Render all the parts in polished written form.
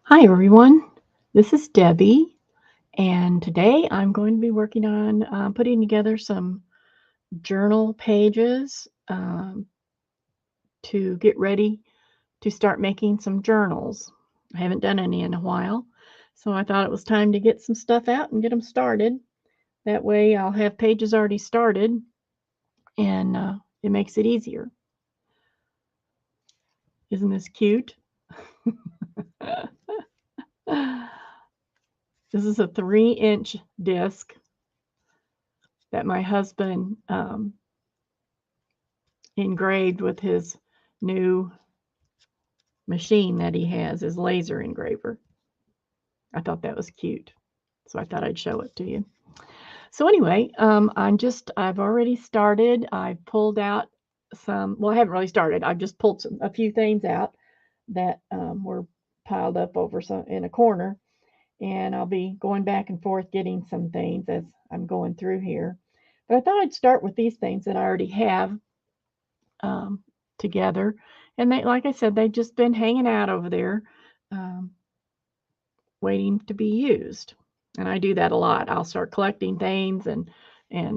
Hi everyone, this is Debbie, and today I'm going to be working on putting together some journal pages to get ready to start making some journals. I haven't done any in a while, so I thought it was time to get some stuff out and get them started. That way I'll have pages already started and it makes it easier. Isn't this cute? This is a 3-inch disc that my husband engraved with his new machine that he has, his laser engraver. I thought that was cute, so I thought I'd show it to you. So anyway, I've already started. I've pulled out some, well, I haven't really started. I've just pulled a few things out that were piled up over in a corner, and I'll be going back and forth getting some things as I'm going through here. But I thought I'd start with these things that I already have um, together. And they, like I said, they've just been hanging out over there, um, waiting to be used. And I do that a lot. I'll start collecting things and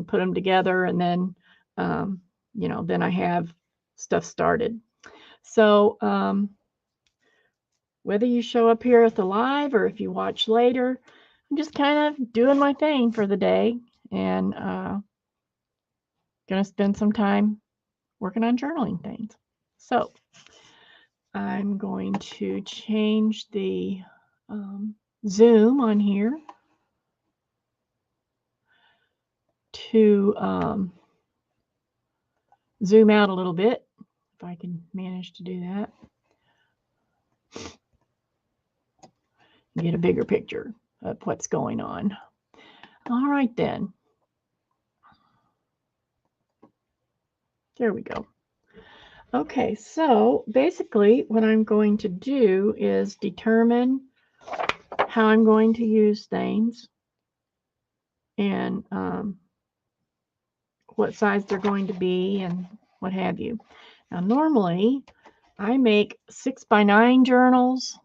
put them together, and then um, then I have stuff started. So whether you show up here at the live or if you watch later, I'm just kind of doing my thing for the day and gonna spend some time working on journaling things. So I'm going to change the zoom on here to zoom out a little bit, if I can manage to do that. Get a bigger picture of what's going on. All right then. There we go. Okay, so basically what I'm going to do is determine how I'm going to use things and what size they're going to be and what have you. Now normally I make 6x9 journals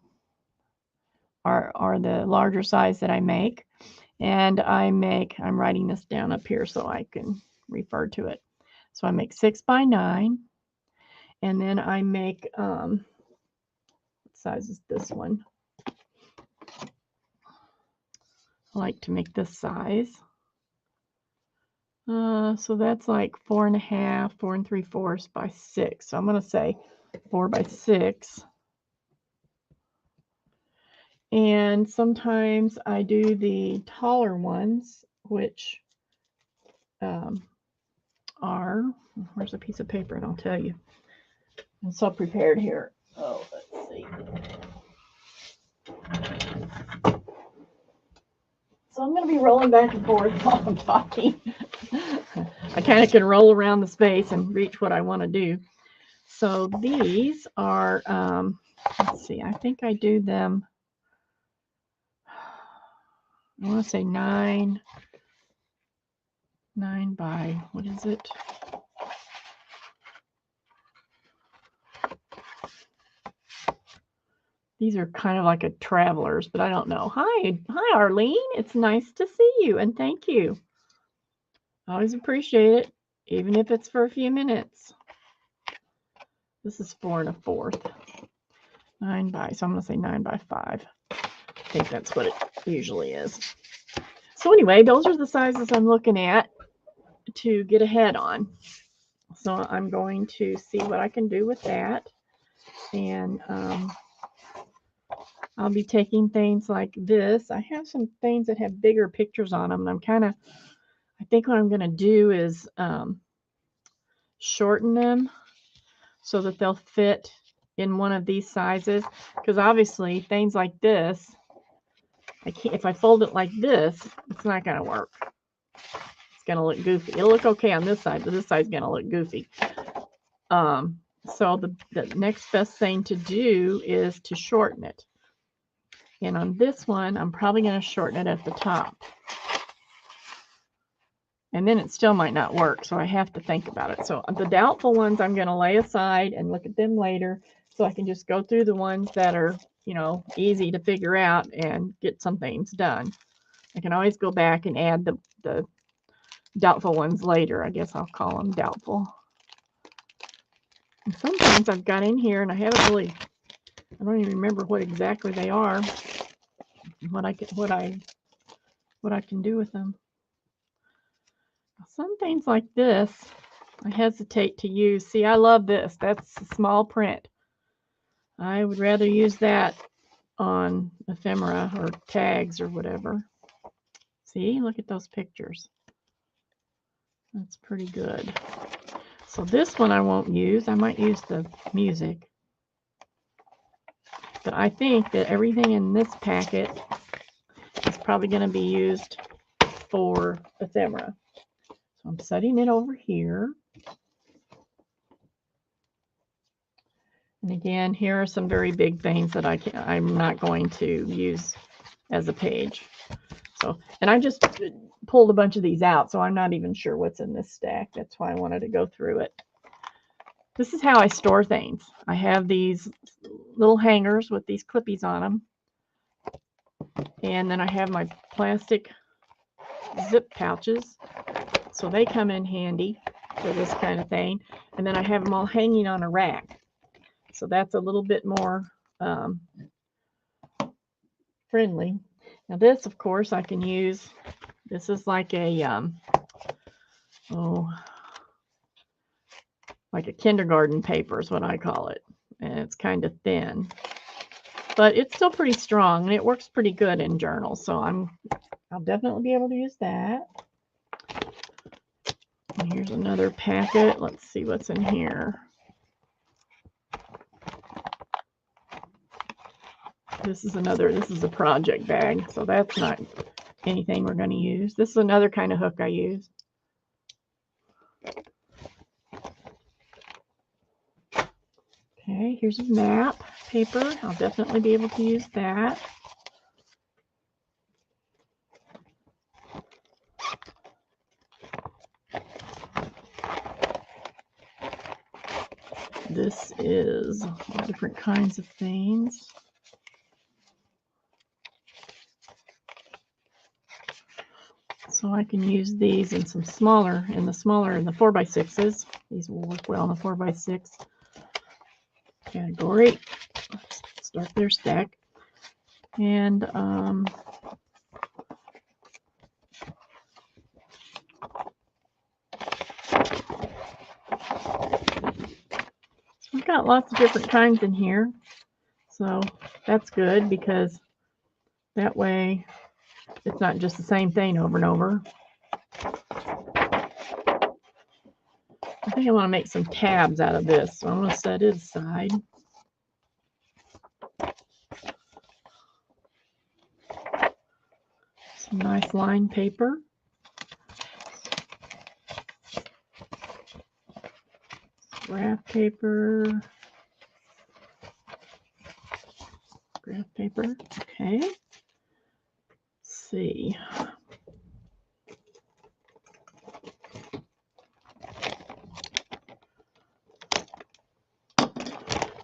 are the larger size that I make. And I'm writing this down up here so I can refer to it. So I make 6x9, and then I make, what size is this one? I like to make this size. So that's like 4.5, 4 3/4 by 6. So I'm going to say 4x6. And sometimes I do the taller ones, which are, where's a piece of paper and I'll tell you. I'm so prepared here. Oh, let's see. So I'm going to be rolling back and forth while I'm talking. I kind of can roll around the space and reach what I want to do. So these are, let's see, I think I do them, I want to say 9 by, what is it? These are kind of like a traveler's, but I don't know. Hi, Arlene. It's nice to see you, and thank you. I always appreciate it, even if it's for a few minutes. This is 4 1/4. 9 by, so I'm going to say 9 by 5. I think that's what it usually is. So anyway, those are the sizes I'm looking at to get ahead on. So I'm going to see what I can do with that. And I'll be taking things like this. I have some things that have bigger pictures on them. And I think what I'm going to do is shorten them so that they'll fit in one of these sizes. Because obviously things like this, I can't, if I fold it like this, it's not going to work. It's going to look goofy. It'll look okay on this side, but this side's going to look goofy. So the next best thing to do is to shorten it. And on this one, I'm probably going to shorten it at the top. And then it still might not work, so I have to think about it. So the doubtful ones I'm going to lay aside and look at them later, so I can just go through the ones that are you know, easy to figure out and get some things done. I can always go back and add the doubtful ones later. I guess I'll call them doubtful. And some things I've got in here and I haven't really, I don't even remember what exactly they are, what I can do with them. Some things like this, I hesitate to use. See, I love this. That's small print. I would rather use that on ephemera or tags or whatever. See, look at those pictures. That's pretty good. So this one I won't use. I might use the music. But I think that everything in this packet is probably going to be used for ephemera. So I'm setting it over here. And again, here are some very big things that I'm not going to use as a page. So, and I just pulled a bunch of these out, so I'm not even sure what's in this stack. That's why I wanted to go through it. This is how I store things. I have these little hangers with these clippies on them. And then I have my plastic zip pouches. So they come in handy for this kind of thing. And then I have them all hanging on a rack. So that's a little bit more friendly. Now this, of course, I can use. This is like a like a kindergarten paper is what I call it. And it's kind of thin, but it's still pretty strong and it works pretty good in journals. So I'll definitely be able to use that. And here's another packet. Let's see what's in here. This is a project bag, so that's not anything we're going to use. This is another kind of hook I use. Okay, here's a map paper. I'll definitely be able to use that. This is all different kinds of things. So I can use these in some smaller, in the 4x6s. These will work well in the 4x6 category. Let's start their stack. And we've got lots of different kinds in here. So that's good because that way it's not just the same thing over and over. I think I want to make some tabs out of this, so I'm going to set it aside. Some nice line paper. Graph paper. Graph paper. Okay. Let's see.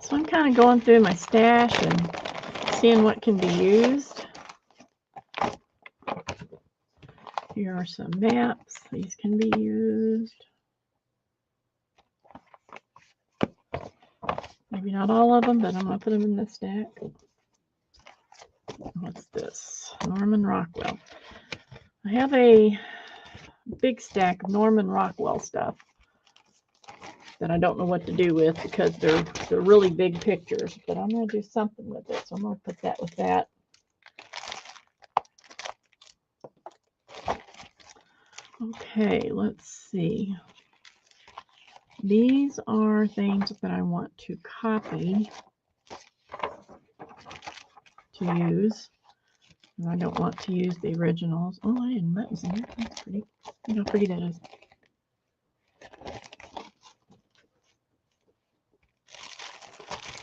So I'm kind of going through my stash and seeing what can be used. Here are some maps. These can be used. Maybe not all of them, but I'm going to put them in the stack. What's this? Norman Rockwell. I have a big stack of Norman Rockwell stuff that I don't know what to do with because they're really big pictures, but I'm going to do something with it. So I'm going to put that with that. Okay, let's see. These are things that I want to copy to use. And I don't want to use the originals. Oh, I didn't put buttons in there. That's pretty. Look how pretty that is.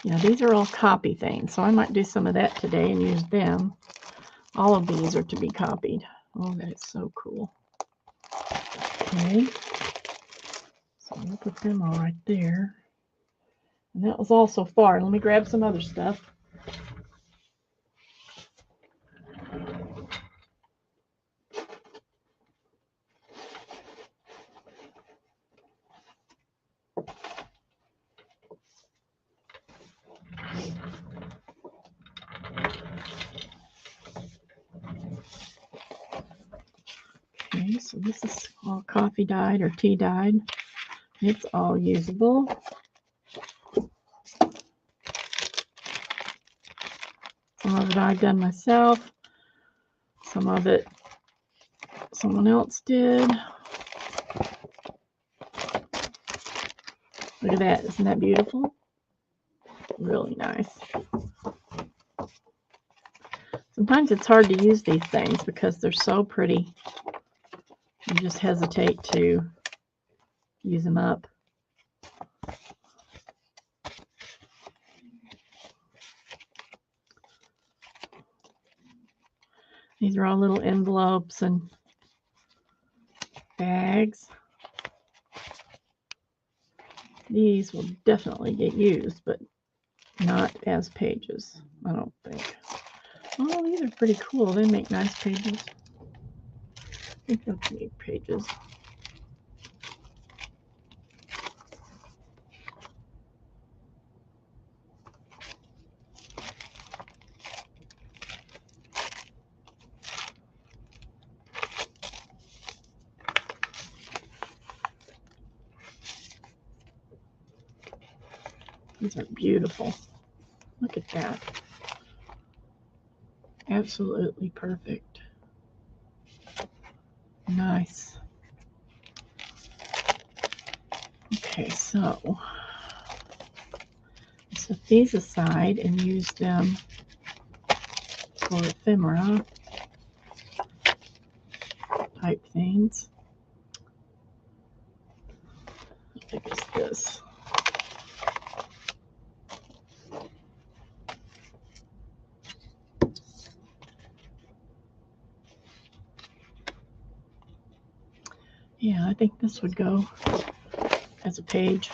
Yeah, these are all copy things, so I might do some of that today and use them. All of these are to be copied. Oh, that is so cool. Okay. So I'm going to put them all right there. And that was all so far. Let me grab some other stuff. Okay, so this is all coffee dyed or tea dyed. It's all usable. Some of it I've done myself. Some of it someone else did. Look at that. Isn't that beautiful? Really nice. Sometimes it's hard to use these things because they're so pretty. You just hesitate to use them up. These are all little envelopes and bags. These will definitely get used, but not as pages, I don't think. Oh, these are pretty cool. They make nice pages. I think they'll make pages. These are beautiful. Look at that. Absolutely perfect. Nice. Okay, so set these aside and use them for ephemera type things. How big is this? Yeah, I think this would go as a page.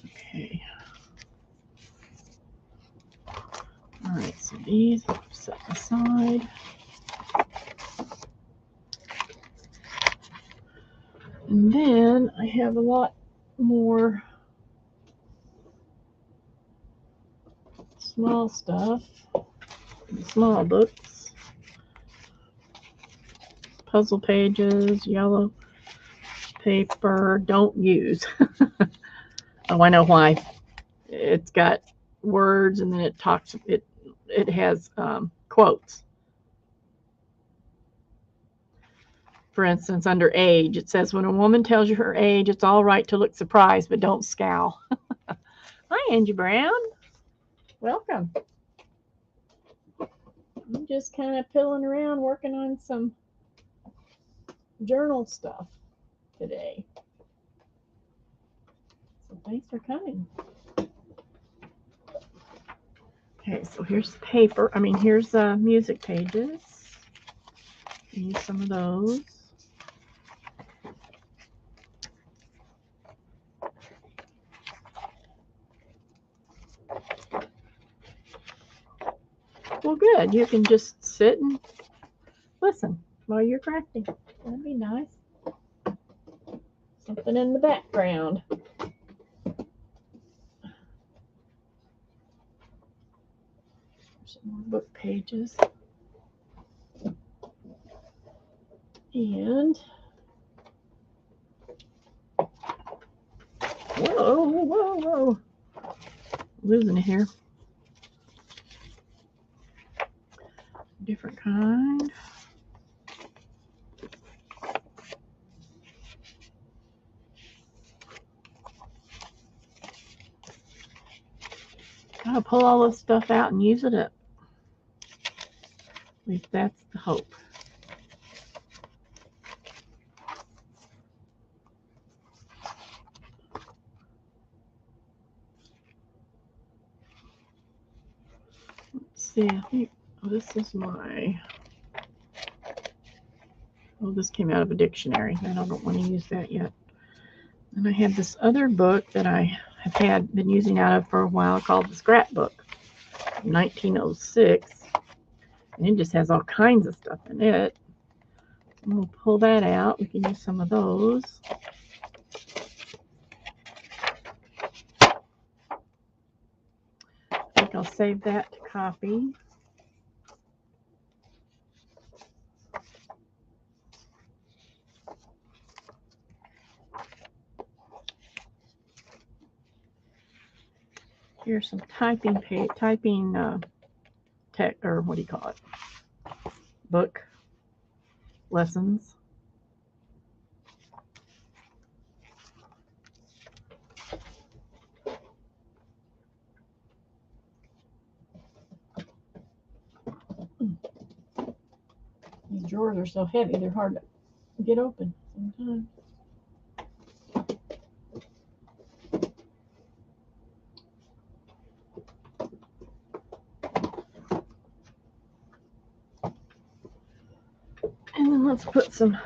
Okay. All right, so these are set aside. And then I have a lot more small stuff, small books, puzzle pages, yellow paper, don't use. Oh, I know why. It's got words and then it has quotes. For instance, under age, it says, when a woman tells you her age, it's all right to look surprised, but don't scowl. Hi, Angie Brown. Welcome. I'm just kind of pilling around working on some journal stuff today. So thanks for coming. Okay, so here's paper. Here's music pages. Use some of those. Well, good. You can just sit and listen while you're crafting. That'd be nice. Something in the background. Some more book pages. And whoa. Losing it here. Different kind. Gotta pull all this stuff out and use it up. At least that's the hope. Let's see, I think this is my... Oh, this came out of a dictionary, and I don't want to use that yet. And I have this other book that I have been using out of for a while called the Scrapbook, 1906. And it just has all kinds of stuff in it. And we'll pull that out. We can use some of those. I think I'll save that to copy. Here's some typing tech, or what do you call it? Book lessons. These drawers are so heavy, they're hard to get open sometimes. And then let's put some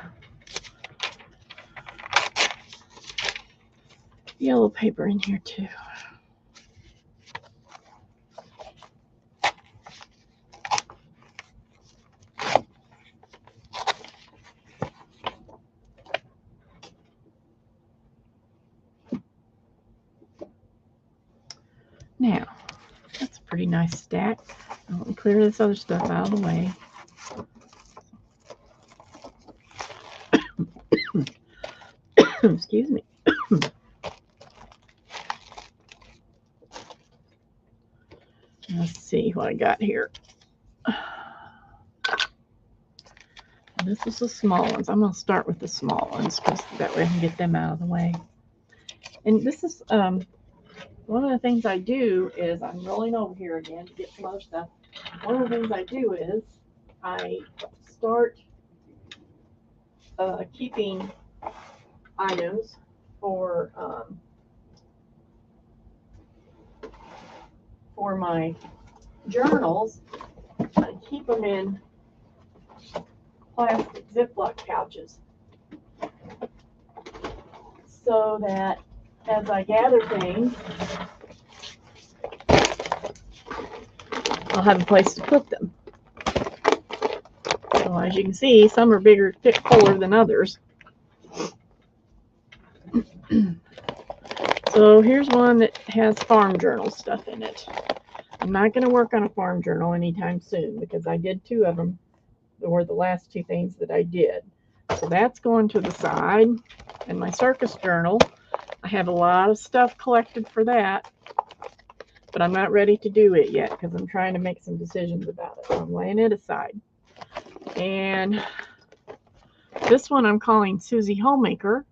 yellow paper in here too. Now, that's a pretty nice stack. Let me clear this other stuff out of the way. Excuse me. Let's see what I got here. This is the small ones. I'm going to start with the small ones because that way I can get them out of the way. And this is one of the things I do is I'm rolling over here again to get some other stuff. One of the things I do is I start keeping items for my journals. I keep them in plastic Ziploc pouches so that as I gather things, I'll have a place to put them. So as you can see, some are bigger, fuller than others. So here's one that has farm journal stuff in it. I'm not going to work on a farm journal anytime soon because I did 2 of them. They were the last 2 things that I did. So that's going to the side. And my circus journal, I have a lot of stuff collected for that, but I'm not ready to do it yet because I'm trying to make some decisions about it. So I'm laying it aside. And this one I'm calling Susie Homemaker.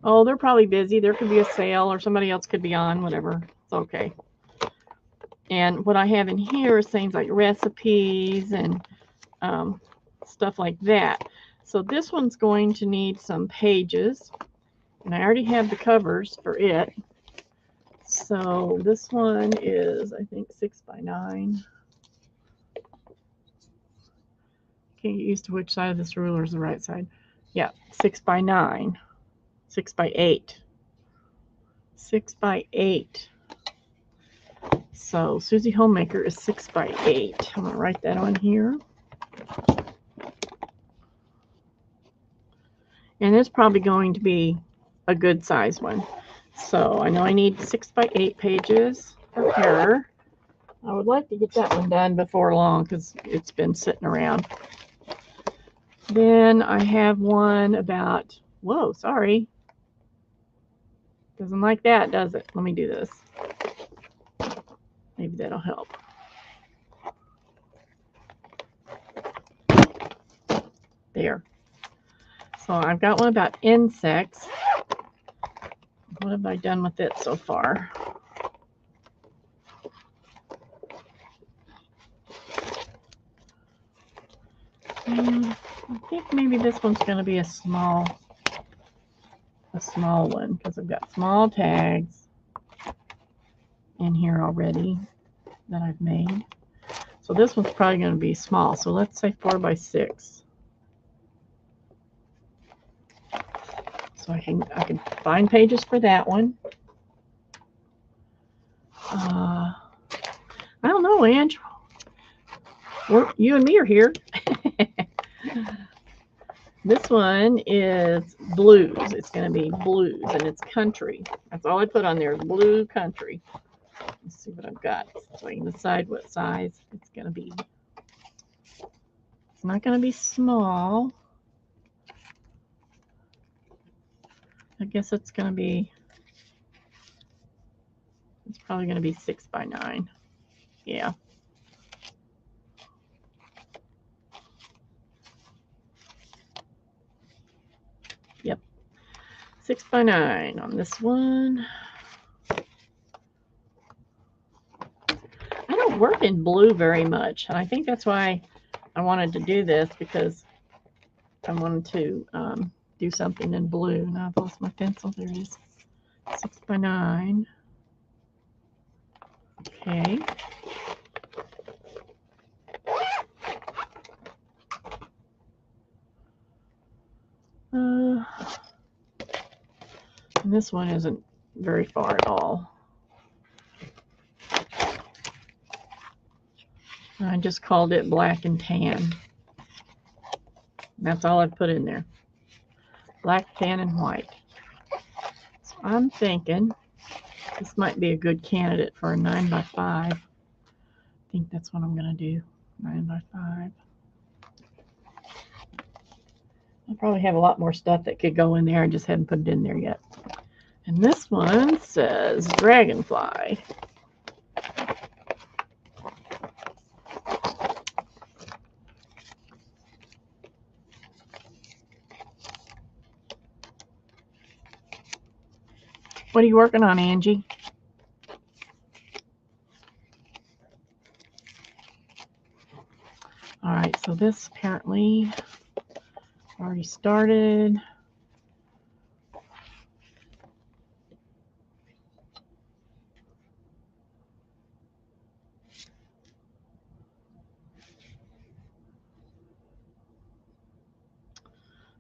Oh, they're probably busy. There could be a sale or somebody else could be on, whatever. It's okay. And what I have in here is things like recipes and stuff like that. So this one's going to need some pages. And I already have the covers for it. So this one is, I think, 6 by 9. Can't get used to which side of this ruler is the right side. Yeah, 6 by 9. 6 by 8. 6 by 8. So Susie Homemaker is 6 by 8. I'm going to write that on here. And it's probably going to be a good size one. So I know I need 6 by 8 pages for her. I would like to get that one done before long because it's been sitting around. Then I have one about, whoa, sorry. Doesn't like that, does it? Let me do this. Maybe that'll help. There. So I've got one about insects. What have I done with it so far? I think maybe this one's going to be a small one because I've got small tags in here already that I've made. So this one's probably going to be small. So let's say 4 by 6. So I can find pages for that one. I don't know, Ange. You and me are here. This one is blues. It's going to be blues, and it's country. That's all I put on there, blue country. Let's see what I've got so I can decide what size it's going to be. It's not going to be small. I guess it's going to be probably going to be 6 by 9. Yeah. Yep. 6 by 9 on this one. I don't work in blue very much, and I think that's why I wanted to do this, because I wanted to do something in blue. Now I've lost my pencil. There it is. 6 by 9. Okay. And this one isn't very far at all. I just called it black and tan. That's all I put in there. Black, tan, and white. So I'm thinking this might be a good candidate for a 9 by 5. I think that's what I'm going to do. 9 by 5. I probably have a lot more stuff that could go in there. I just haven't put it in there yet. And this one says dragonfly. What are you working on, Angie? All right, so this apparently already started.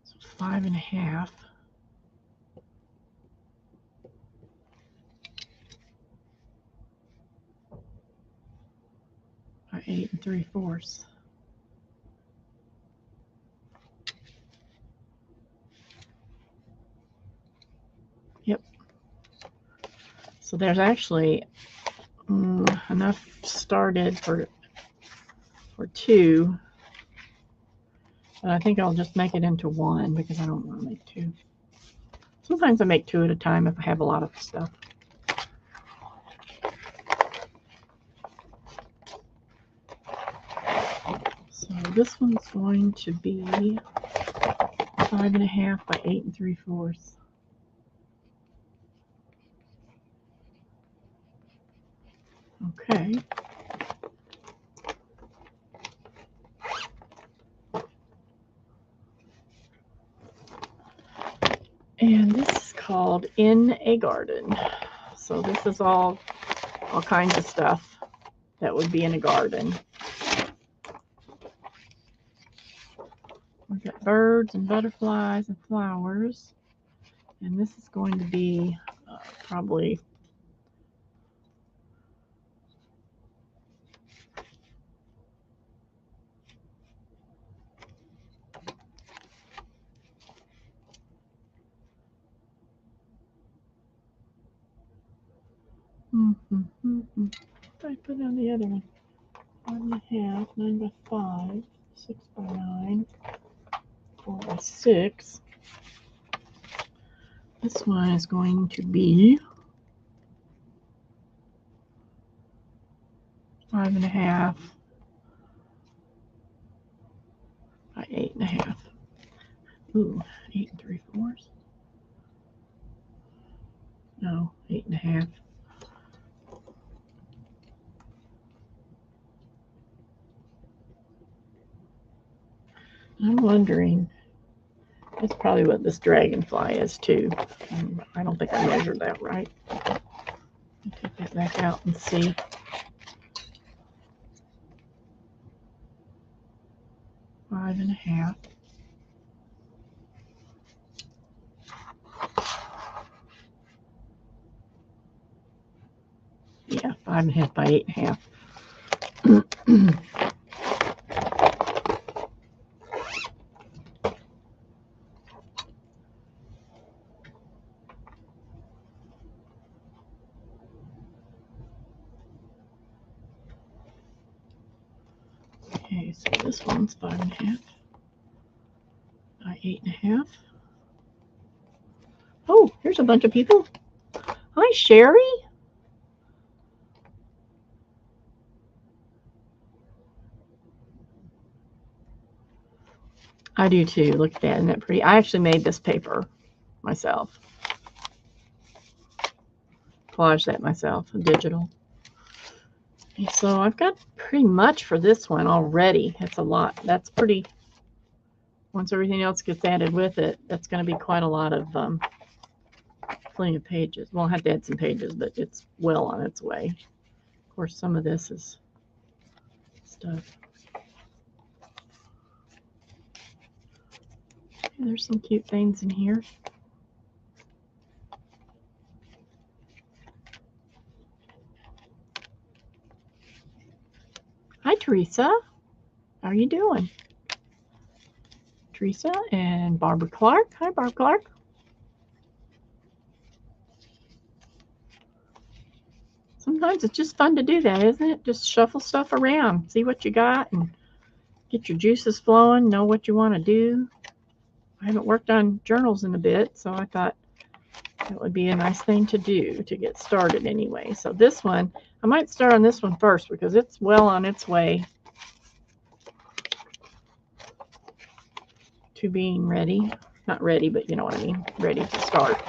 So 5.5. By 8 3/4. Yep. So there's actually enough started for 2. But I think I'll just make it into 1 because I don't want to make 2. Sometimes I make 2 at a time if I have a lot of stuff. So this one's going to be 5.5 by 8 3/4. Okay. And this is called In a Garden. So this is all kinds of stuff that would be in a garden. We've got birds and butterflies and flowers. And this is going to be probably I put on the other one. 5.5, 9 by 5, 6 by 9, 4 by 6. This one is going to be 5.5 by 8.5. Ooh, 8 3/4. No, 8.5. I'm wondering, that's probably what this dragonfly is too. I don't think I measured that right. Let me take that back out and see. Five and a half. Yeah, 5.5 by 8.5. Okay, so this one's 5.5 by 8.5. Oh, here's a bunch of people. Hi, Sherry. I do too. Look at that. Isn't that pretty? I actually made this paper myself. Collaged that myself, digital. So I've got pretty much for this one already. That's a lot. That's pretty, once everything else gets added with it, that's going to be quite a lot of, plenty of pages. Well, I'll have to add some pages, but it's well on its way. Of course, some of this is stuff. There's some cute things in here. Hi, Teresa. How are you doing? Teresa and Barbara Clark. Hi, Barbara Clark. Sometimes it's just fun to do that, isn't it? Just shuffle stuff around, see what you got, and get your juices flowing, know what you want to do. I haven't worked on journals in a bit, so I thought that would be a nice thing to do to get started anyway. So this one, I might start on this one first because it's well on its way to being ready. Not ready, but you know what I mean, ready to start.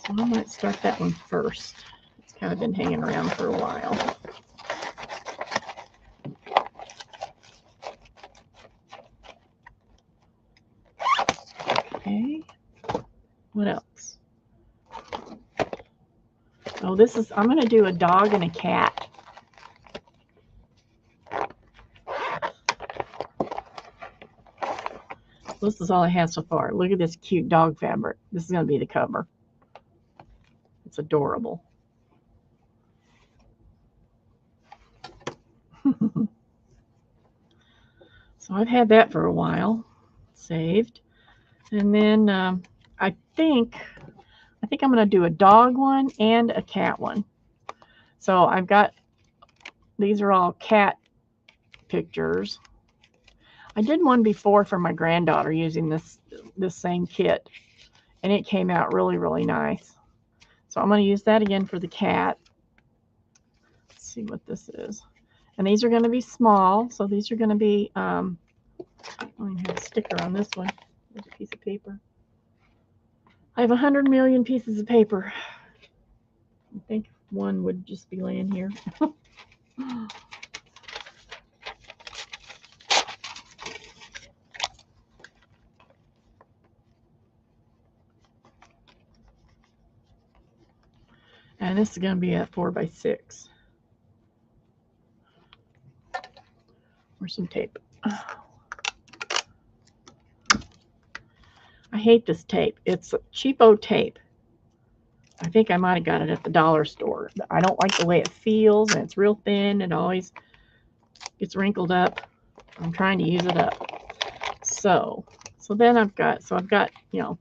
So I might start that one first. It's kind of been hanging around for a while. Okay, what else? Oh, this is, I'm going to do a dog and a cat. This is all I have so far. Look at this cute dog fabric. This is going to be the cover. It's adorable. So I've had that for a while, saved. And then I think I'm going to do a dog one and a cat one. So I've got, these are all cat pictures. I did one before for my granddaughter using this same kit, and it came out really, really nice. So I'm going to use that again for the cat. Let's see what this is. And these are going to be small, so these are going to be, I only have a sticker on this one. There's a piece of paper. I have 100 million pieces of paper. I think one would just be laying here. And this is going to be a 4x6. Or some tape. I hate this tape. It's cheapo tape. I think I might have got it at the dollar store. I don't like the way it feels, and it's real thin. It always gets wrinkled up. I'm trying to use it up. So then I've got, you know,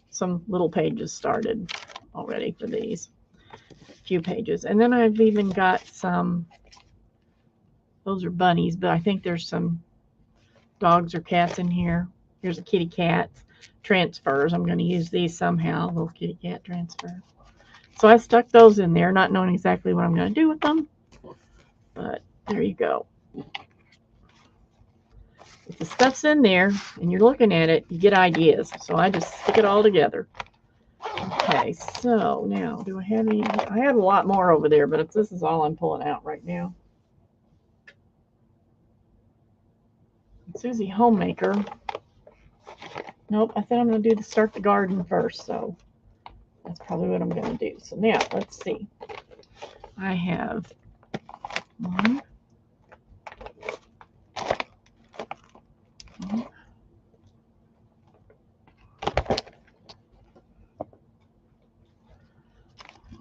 some little pages started already for these. A few pages. And then I've even got some, those are bunnies, but I think there's some dogs or cats in here. Here's a kitty cat transfers. I'm going to use these somehow, little kitty cat transfer. So I stuck those in there, not knowing exactly what I'm going to do with them. But there you go. If the stuff's in there and you're looking at it, you get ideas. So I just stick it all together. Okay, so now, do I have any? I have a lot more over there, but this is all I'm pulling out right now. Susie Homemaker. Nope, I think I'm going to do start the garden first, so that's probably what I'm going to do. So now, let's see. I have one, two,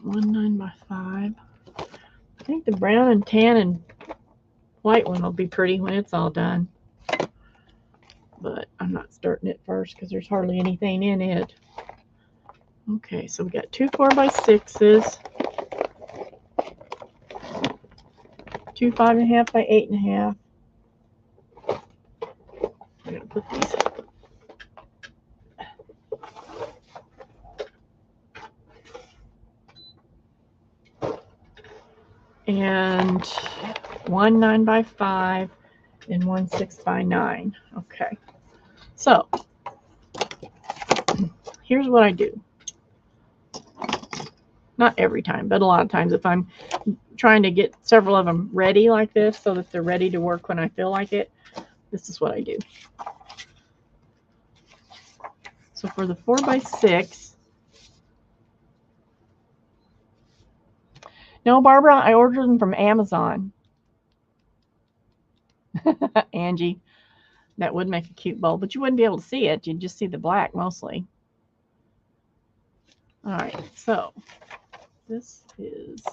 1 9x5. I think the brown and tan and white one will be pretty when it's all done. But I'm not starting it first because there's hardly anything in it. Okay, so we got 2 4x6s, 2 5.5 by 8.5. I'm going to put these. and one 9x5 and one 6x9. Okay, so here's what I do. Not every time, but a lot of times if I'm trying to get several of them ready like this so that they're ready to work when I feel like it, this is what I do. So for the 4x6, no, Barbara, I ordered them from Amazon. Angie, that would make a cute bowl, but you wouldn't be able to see it. You'd just see the black mostly. All right, so this is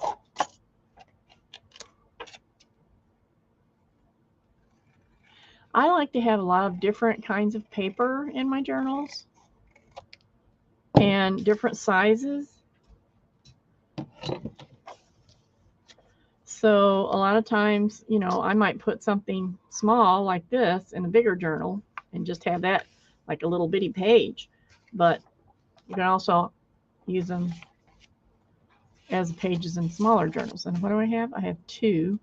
I like to have a lot of different kinds of paper in my journals and different sizes. So a lot of times, you know, I might put something small like this in a bigger journal and just have that like a little bitty page. But you can also use them as pages in smaller journals. And what do I have? I have 2.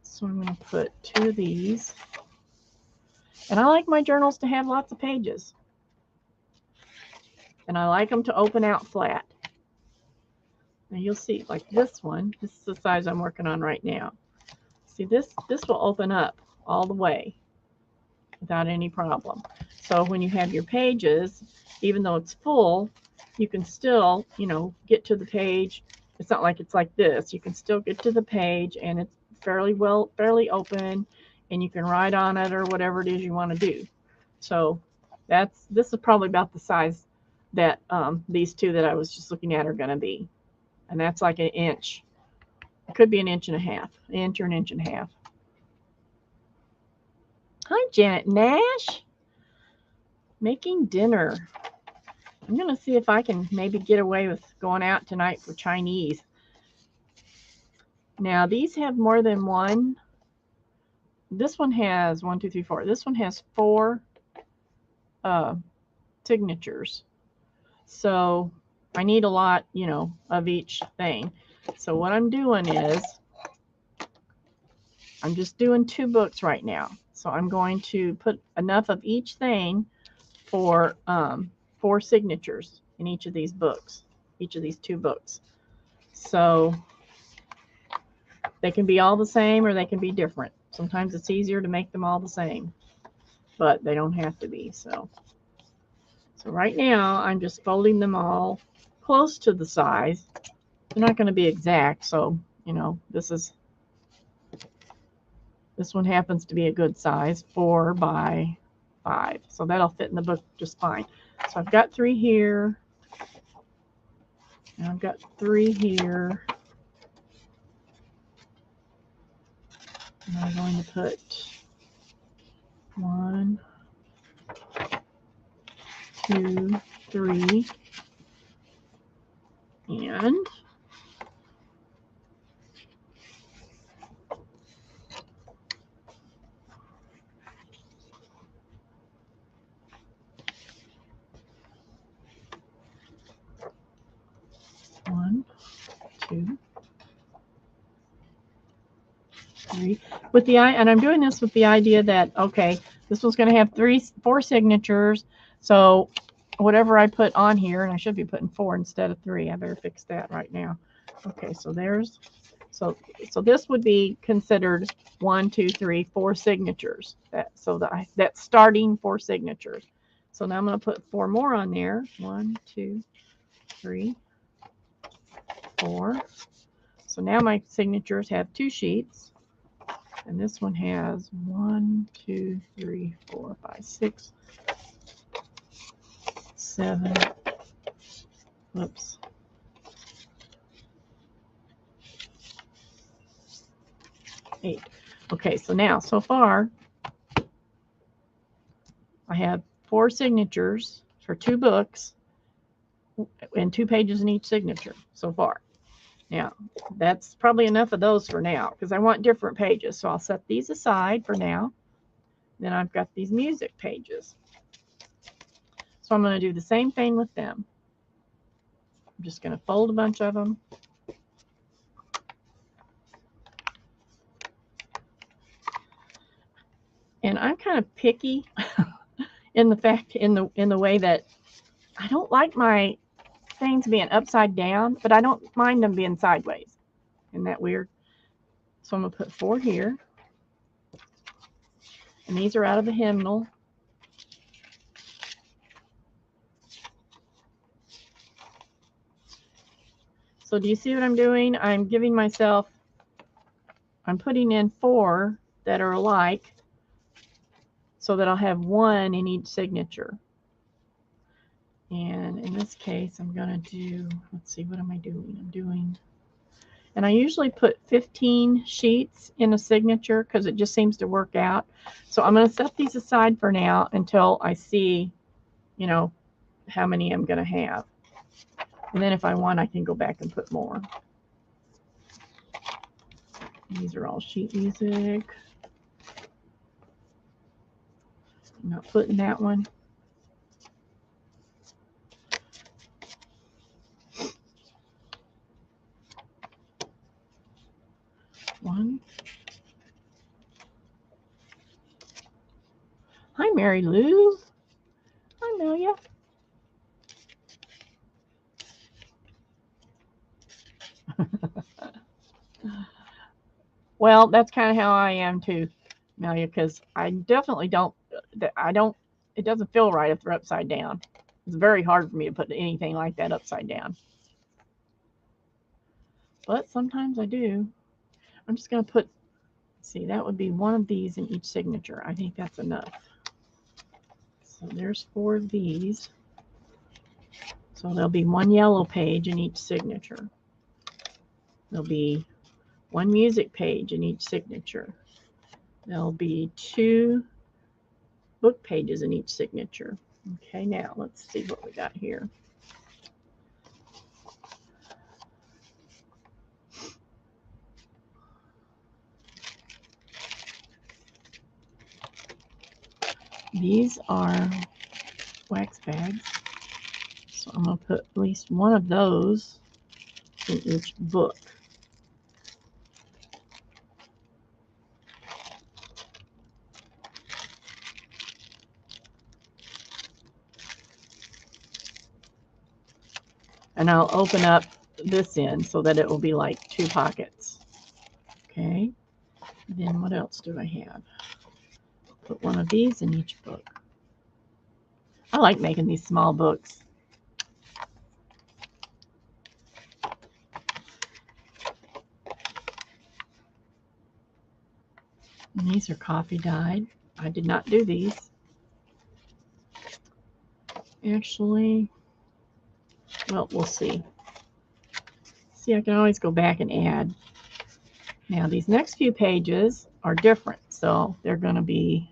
So I'm going to put 2 of these. And I like my journals to have lots of pages. And I like them to open out flat. Now you'll see, like this one, this is the size I'm working on right now. See, this will open up all the way without any problem. So when you have your pages, even though it's full, you can still, you know, get to the page. It's not like it's like this. You can still get to the page and it's fairly open, and you can write on it or whatever it is you want to do. So this is probably about the size that these 2 that I was just looking at are going to be. And that's like an inch. It could be an inch and a half, an inch or an inch and a half. Hi, Janet Nash. Making dinner. I'm going to see if I can maybe get away with going out tonight for Chinese. Now, these have more than one. This one has 1, 2, 3, 4. This one has 4 signatures. So I need a lot, you know, of each thing. So what I'm doing is I'm just doing 2 books right now. So I'm going to put enough of each thing for 4 signatures in each of these books, each of these 2 books. So they can be all the same or they can be different. Sometimes it's easier to make them all the same, but they don't have to be. So right now I'm just folding them all close to the size. They're not going to be exact. So, you know, this one happens to be a good size, 4x5. So that'll fit in the book just fine. So I've got 3 here. And I've got 3 here. And I'm going to put 1, 2, 3, and one, 2, 3. And I'm doing this with the idea that, okay, this one's going to have 4 signatures. So whatever I put on here, and I should be putting 4 instead of 3. I better fix that right now. Okay, so so this would be considered 1, 2, 3, 4 signatures. That's starting 4 signatures. So now I'm going to put 4 more on there. 1, 2, 3, 4. So now my signatures have 2 sheets. And this one has 1, 2, 3, 4, 5, 6, 7. Whoops. 8. Okay, so now, so far, I have 4 signatures for 2 books and 2 pages in each signature so far. Now, that's probably enough of those for now because I want different pages. So I'll set these aside for now. Then I've got these music pages. So I'm going to do the same thing with them. I'm just going to fold a bunch of them. And I'm kind of picky in the way that I don't like my things being upside down, but I don't mind them being sideways. Isn't that weird? So I'm going to put 4 here. And these are out of the hymnal. So do you see what I'm doing? I'm giving myself, I'm putting in 4 that are alike so that I'll have 1 in each signature. And in this case, I'm going to do, let's see, what am I doing? And I usually put 15 sheets in a signature because it just seems to work out. So I'm going to set these aside for now until I see, you know, how many I'm going to have. And then if I want, I can go back and put more. These are all sheet music. I'm not putting that one. One. Hi, Mary Lou. Hi, Amelia. Well, that's kind of how I am too, Amelia, because I definitely don't, it doesn't feel right if they're upside down. It's very hard for me to put anything like that upside down. But sometimes I do. I'm just going to put, see, that would be 1 of these in each signature. I think that's enough. So there's 4 of these. So there'll be 1 yellow page in each signature. There'll be 1 music page in each signature. There'll be 2 book pages in each signature. Okay, now let's see what we got here. These are wax bags. So I'm going to put at least 1 of those in each book. And I'll open up this end so that it will be like 2 pockets. Okay. Then what else do I have? Put 1 of these in each book. I like making these small books. And these are coffee dyed. I did not do these. Actually, well, we'll see. See, I can always go back and add. Now, these next few pages are different. So they're going to be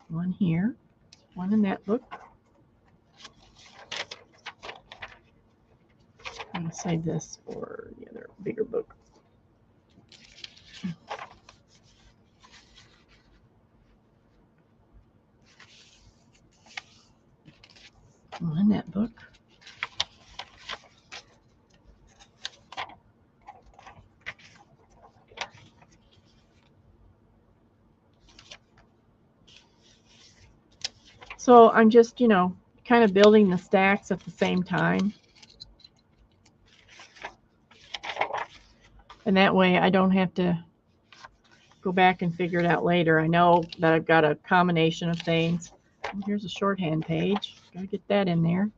1 here, 1 in that book. I'm going to save this for the other bigger book. One in that book. So I'm just, you know, kind of building the stacks at the same time. And that way I don't have to go back and figure it out later. I know that I've got a combination of things. Here's a shorthand page. Gotta get that in there.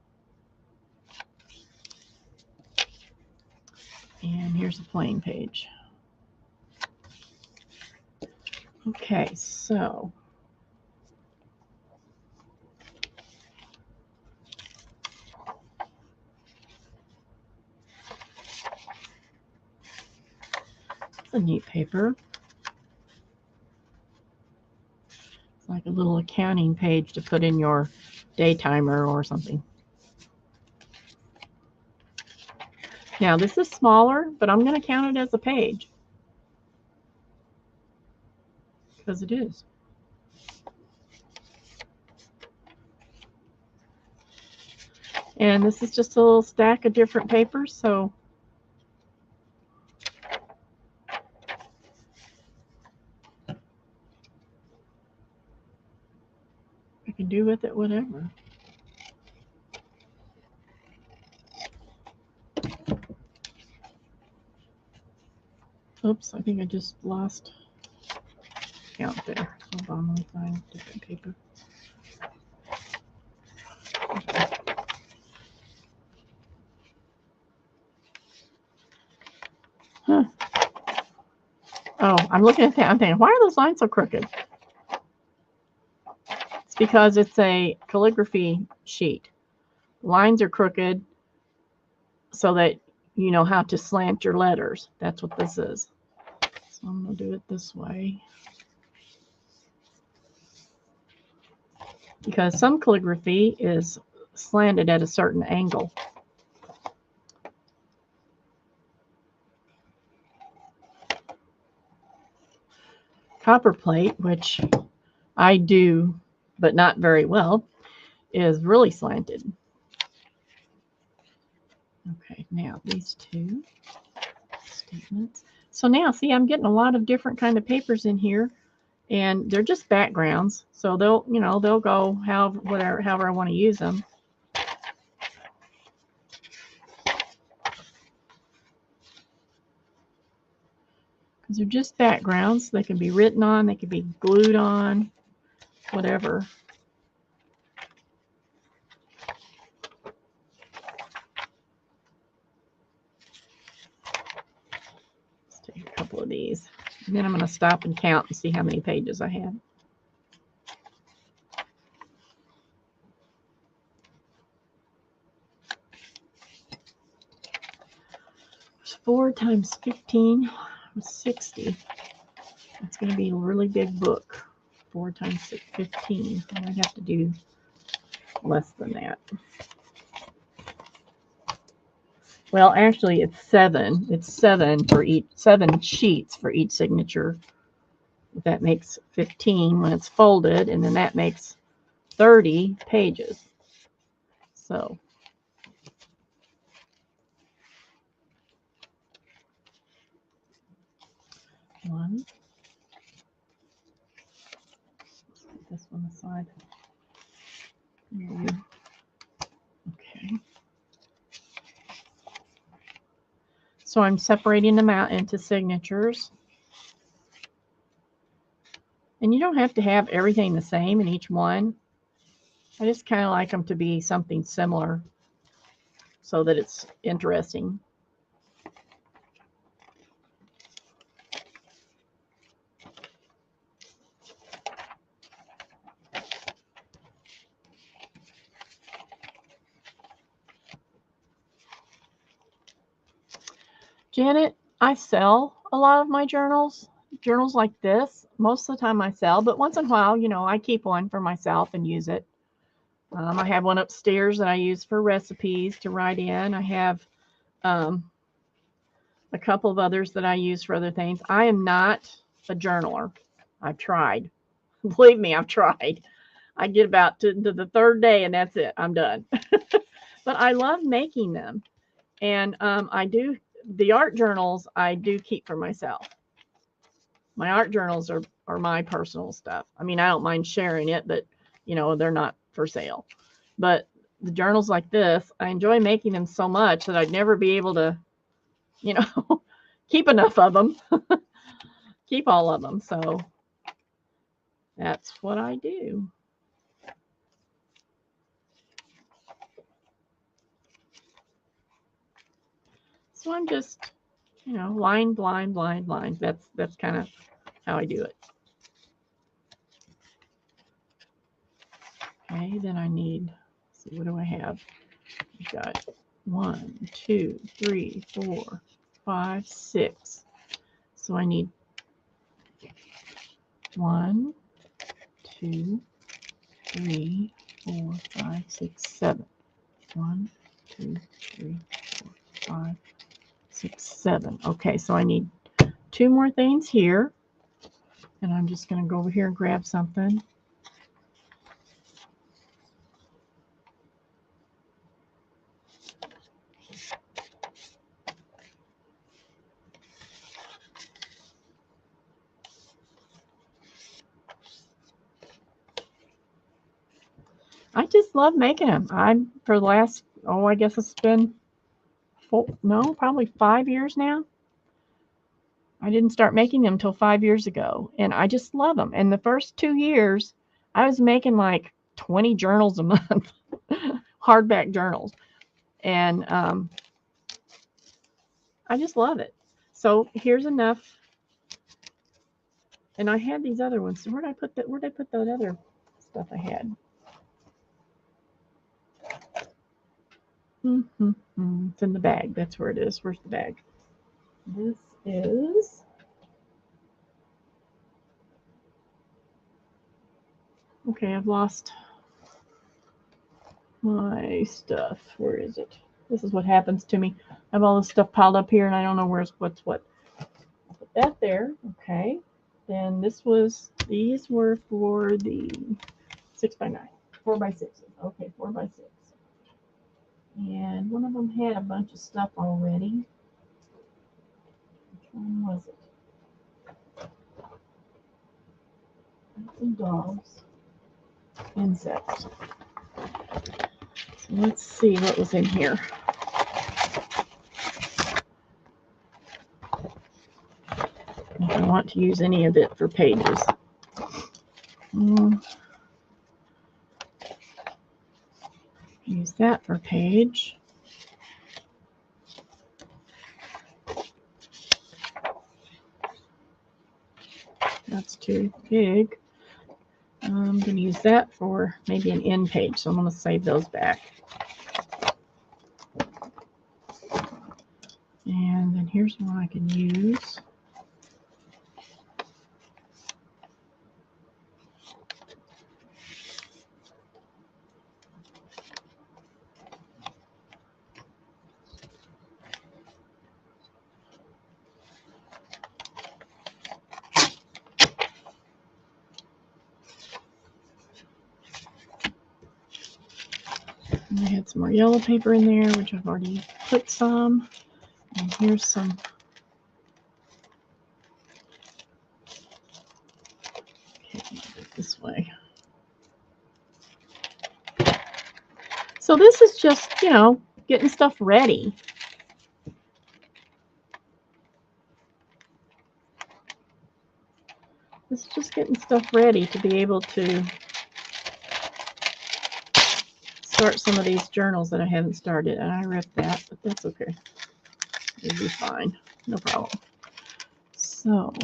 And here's a plain page. Okay, so it's a neat paper. It's like a little accounting page to put in your day timer or something. Now this is smaller, but I'm going to count it as a page because it is. And this is just a little stack of different papers, so can do with it whatever. Oops, I think I just lost count there. Hold on, let me find different paper. Huh. Oh, I'm looking at that. I'm thinking, why are those lines so crooked? It's because it's a calligraphy sheet. Lines are crooked so that you know how to slant your letters. That's what this is. So I'm going to do it this way. Because some calligraphy is slanted at a certain angle. Copperplate, which I do, but not very well, is really slanted. Okay, now these two statements. So now, see, I'm getting a lot of different kind of papers in here, and they're just backgrounds. So they'll, you know, they'll go however I want to use them. Because they're just backgrounds. They can be written on, they can be glued on, whatever. Let's take a couple of these. And then I'm going to stop and count and see how many pages I have. There's 4 times 15 is 60. It's going to be a really big book. 4 times 6, 15. I might have to do less than that. Well, actually, it's 7. It's 7 for each, 7 sheets for each signature. That makes 15 when it's folded, and then that makes 30 pages. So one. Put this one aside. Okay. So I'm separating them out into signatures. And you don't have to have everything the same in each one. I just kind of like them to be something similar so that it's interesting. Janet, I sell a lot of my journals like this. Most of the time I sell, but once in a while, you know, I keep one for myself and use it. I have one upstairs that I use for recipes to write in. I have a couple of others that I use for other things. I am not a journaler. I've tried. Believe me, I've tried. I get about to the 3rd day and that's it. I'm done. But I love making them. And I do, the art journals I do keep for myself. My art journals are my personal stuff. I mean, I don't mind sharing it, but, you know, they're not for sale. But the journals like this, I enjoy making them so much that I'd never be able to, you know, keep enough of them, keep all of them. So that's what I do. So I'm just, you know, line, blind, blind, line. That's kind of how I do it. Okay, then I need, let's see, what do I have? I've got 1, 2, 3, 4, 5, 6. So I need 1, 2, 3, 4, 5, 6, 7. 1, 2, 3, 4, 5, 6, 7. Okay, so I need 2 more things here. And I'm just going to go over here and grab something. just love making them. For the last, I guess it's been probably 5 years now. I didn't start making them until 5 years ago, and I just love them. And the first 2 years, I was making like 20 journals a month, hardback journals, and I just love it. So here's enough. And I had these other ones. So where'd I put that other stuff I had? It's in the bag. That's where it is. Where's the bag? This is. Okay, I've lost my stuff. Where is it? This is what happens to me. I have all this stuff piled up here, and I don't know what's what. I'll put that there. Okay. Then these were for the 6x9, 4x6. Okay, 4x6. And one of them had a bunch of stuff already. Which one was it? Some dogs. Insects. So let's see what was in here. If I want to use any of it for pages. Use that for page. That's too big. I'm going to use that for maybe an end page, so I'm going to save those back. And then here's one I can use. And I had some more yellow paper in there, which I've already put some. And here's some. Okay, this way. So this is just, getting stuff ready. This is just getting stuff ready to be able to start some of these journals that I haven't started. And I ripped that, but that's okay. It'll be fine. No problem. So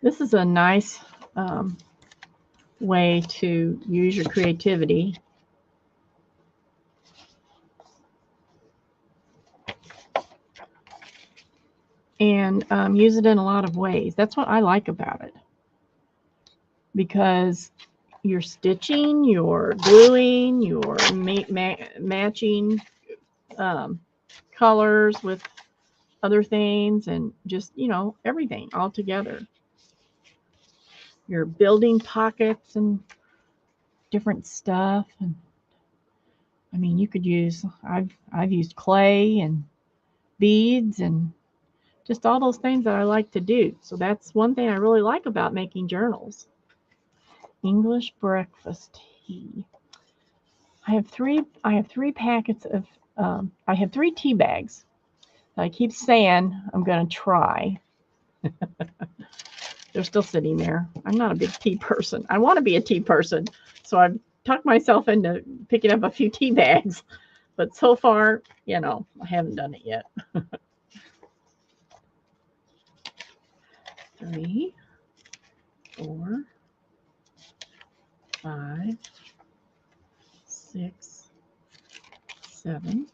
this is a nice way to use your creativity. And use it in a lot of ways. That's what I like about it. Because you're stitching, you're gluing, you're matching colors with other things, and just, everything all together. You're building pockets and different stuff. And I mean, you could use, I've used clay and beads and just all those things that I like to do. So that's one thing I really like about making journals. English breakfast tea. I have three packets of, I have 3 tea bags that I keep saying I'm going to try. They're still sitting there. I'm not a big tea person. I want to be a tea person. So I've talked myself into picking up a few tea bags. But so far, I haven't done it yet. 3, 4, 5, 6, 7.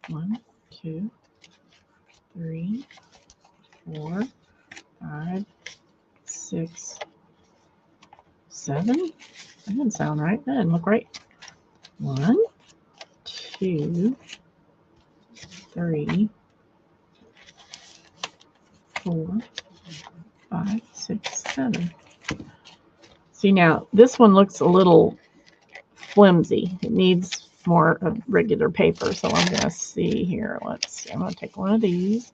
1, 2, 3, 4, 5, 6, 7. That didn't sound right. That didn't look right. 1, 2, 3, 4, 5, 6, 7. See, now this one looks a little flimsy. It needs more of regular paper. So I'm going to see here. I'm going to take one of these,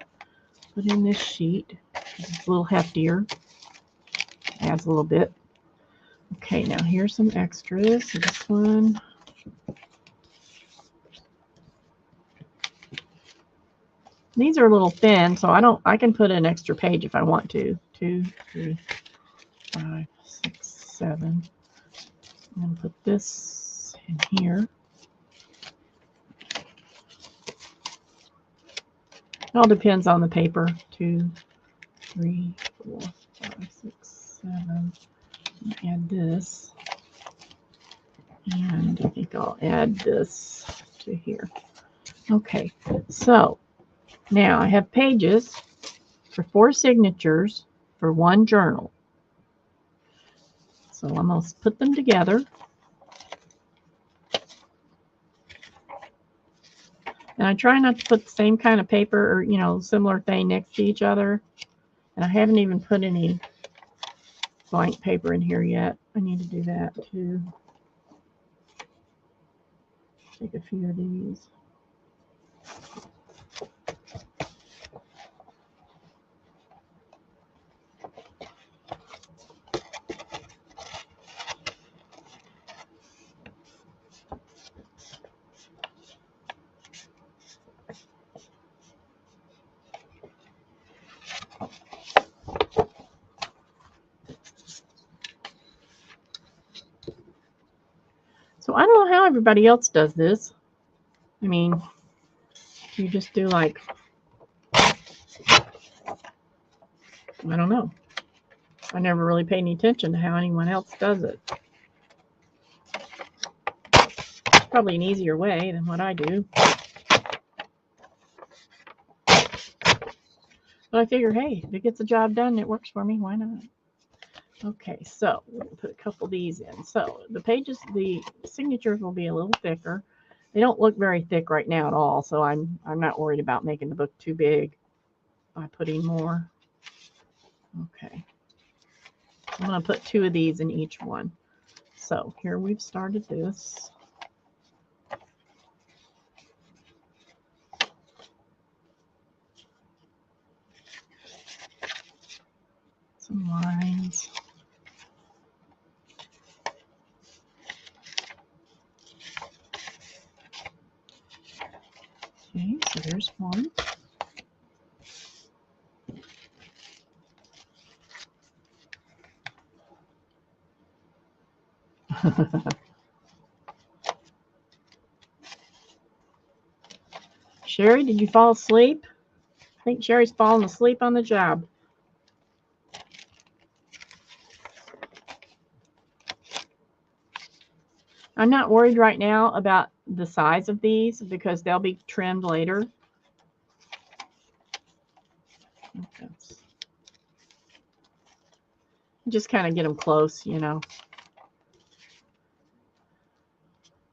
put in this sheet. It's a little heftier. Adds a little bit. Okay, now here's some extras. So this one. These are a little thin, so I can put an extra page if I want to. 2, 3, 5, 6, 7. I'm going to put this in here. It all depends on the paper. 2, 3, 4, 5, 6, 7. Add this. And I think I'll add this to here. Okay, so now I have pages for 4 signatures for 1 journal. So I'm going to put them together. And I try not to put the same kind of paper or, you know, similar thing next to each other. And I haven't even put any blank paper in here yet. I need to do that too. Take a few of these. So I don't know how everybody else does this. I mean, you just do like, I don't know. I never really paid any attention to how anyone else does it. It's probably an easier way than what I do. But I figure, hey, if it gets the job done and it works for me, why not? Okay, so we'll put a couple of these in. So the pages, the signatures will be a little thicker. They don't look very thick right now at all, so I'm not worried about making the book too big by putting more. Okay. I'm going to put 2 of these in each one. So here we've started this. Some lines. Okay, so there's one. Sherry, did you fall asleep? I think Sherry's falling asleep on the job. I'm not worried right now about the size of these because they'll be trimmed later. Just kind of get them close, you know.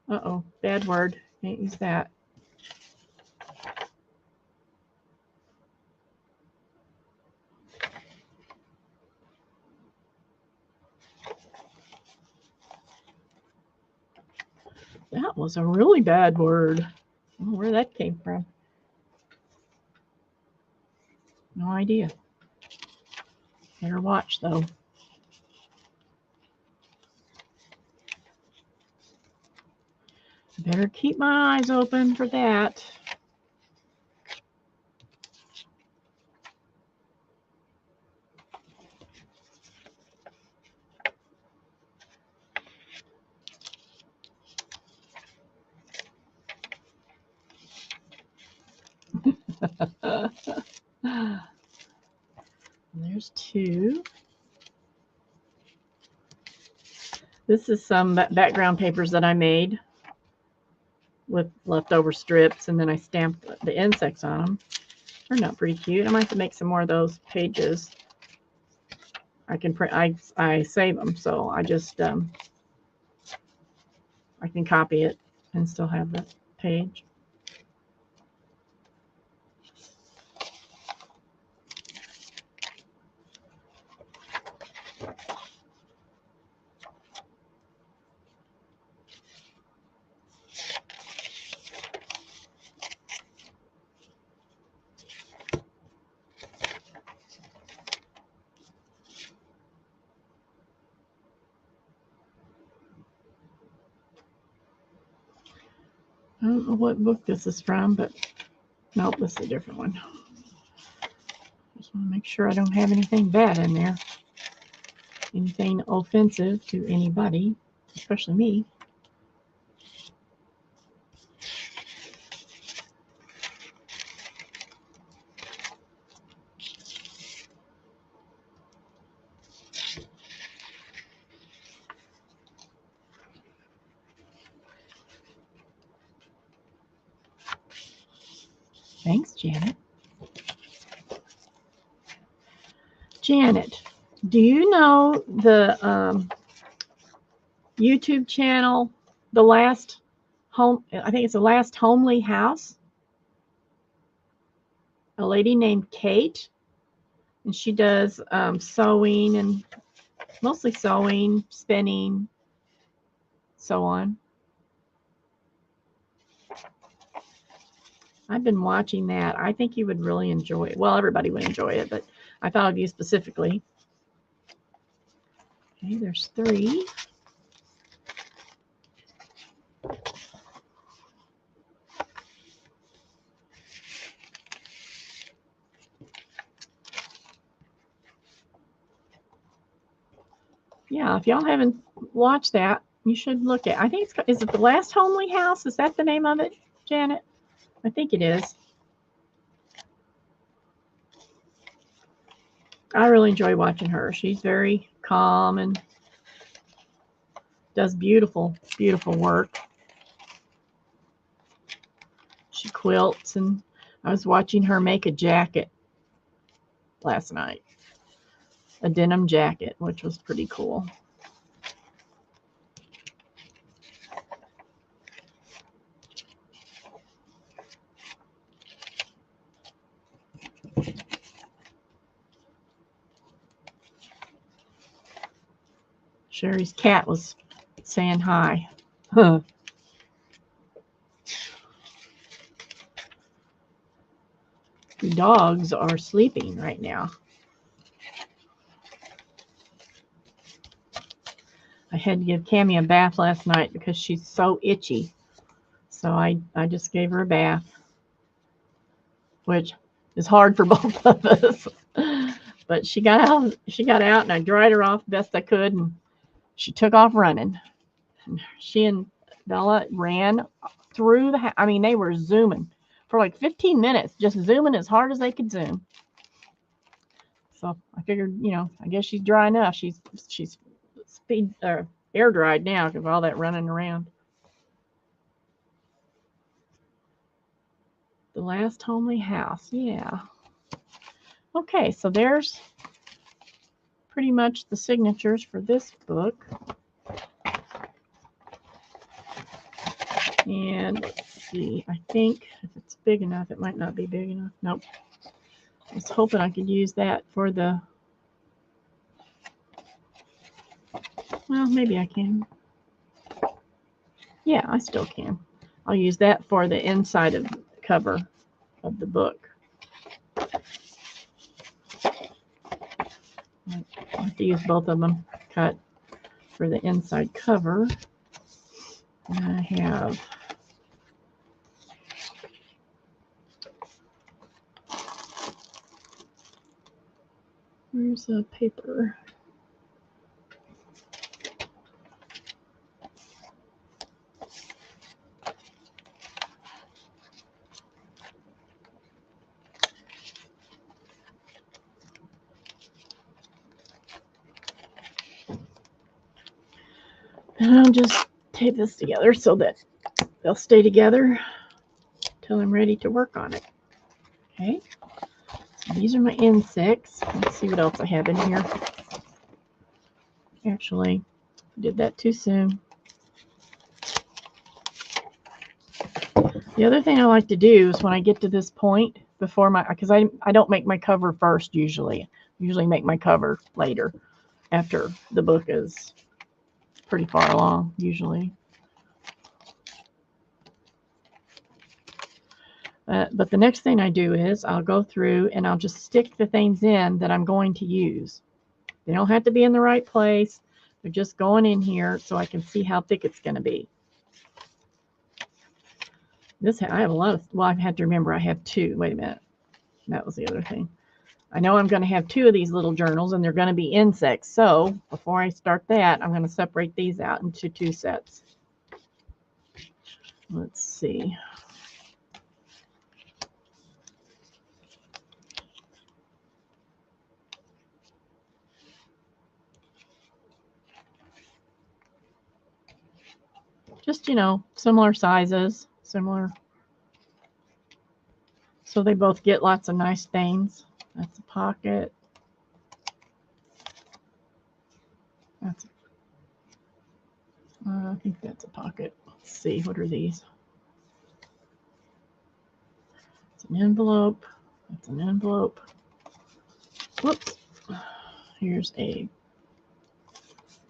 Uh-oh, bad word. Can't use that. That was a really bad word. I don't know where that came from. No idea. Better watch, though. Better keep my eyes open for that. There's 2. This is some background papers that I made with leftover strips, and then I stamped the insects on them. Turned out pretty cute. I might have to make some more of those pages. I can print. I save them, so I just I can copy it and still have the page. don't know what book this is from, but nope, this is a different one. Just want to make sure I don't have anything bad in there. Anything offensive to anybody, especially me. Thanks, Janet. Janet, do you know the YouTube channel, The Last Home, I think it's The Last Homely House? A lady named Kate, and she does sewing, and mostly sewing, spinning, so on. I've been watching that. I think you would really enjoy it. Well, everybody would enjoy it, but I thought of you specifically. Okay, there's 3. Yeah, if y'all haven't watched that, you should look at. I think is it The Last Homely House? Is that the name of it, Janet? I think it is. I really enjoy watching her. She's very calm and does beautiful, beautiful work. She quilts, and I was watching her make a jacket last night. A denim jacket, which was pretty cool. Sherry's cat was saying hi. Huh. The dogs are sleeping right now. I had to give Cammie a bath last night because she's so itchy. So I just gave her a bath, which is hard for both of us. But she got out and I dried her off best I could, and she took off running. And she and Bella ran through the house. I mean, they were zooming for like 15 minutes, just zooming as hard as they could zoom. So I figured, I guess she's dry enough. She's air dried now because of all that running around. The Last Homely House, yeah. Okay, so there's pretty much the signatures for this book. And let's see, I think if it's big enough, it might not be big enough. Nope. I was hoping I could use that for the, well, maybe I can. Yeah, I still can. I'll use that for the inside of the cover of the book. I have to use both of them cut for the inside cover. And I have where's the paper? And I'll just tape this together so that they'll stay together till I'm ready to work on it. Okay, so these are my insects. Let's see what else I have in here. Actually, I did that too soon. The other thing I like to do is when I get to this point before because I don't make my cover first usually. Usually make my cover later after the book is pretty far along usually. But the next thing I do is I'll go through and I'll just stick the things in that I'm going to use. They don't have to be in the right place. They're just going in here so I can see how thick it's going to be. This I have a lot of, well, I've had to remember I have two. Wait a minute. That was the other thing. I know I'm going to have two of these little journals, and they're going to be insects. So before I start that, I'm going to separate these out into two sets. Let's see. Just, similar sizes, similar. So they both get lots of nice things. That's a pocket. I think that's a pocket. Let's see, what are these? It's an envelope. That's an envelope. Whoops. Here's a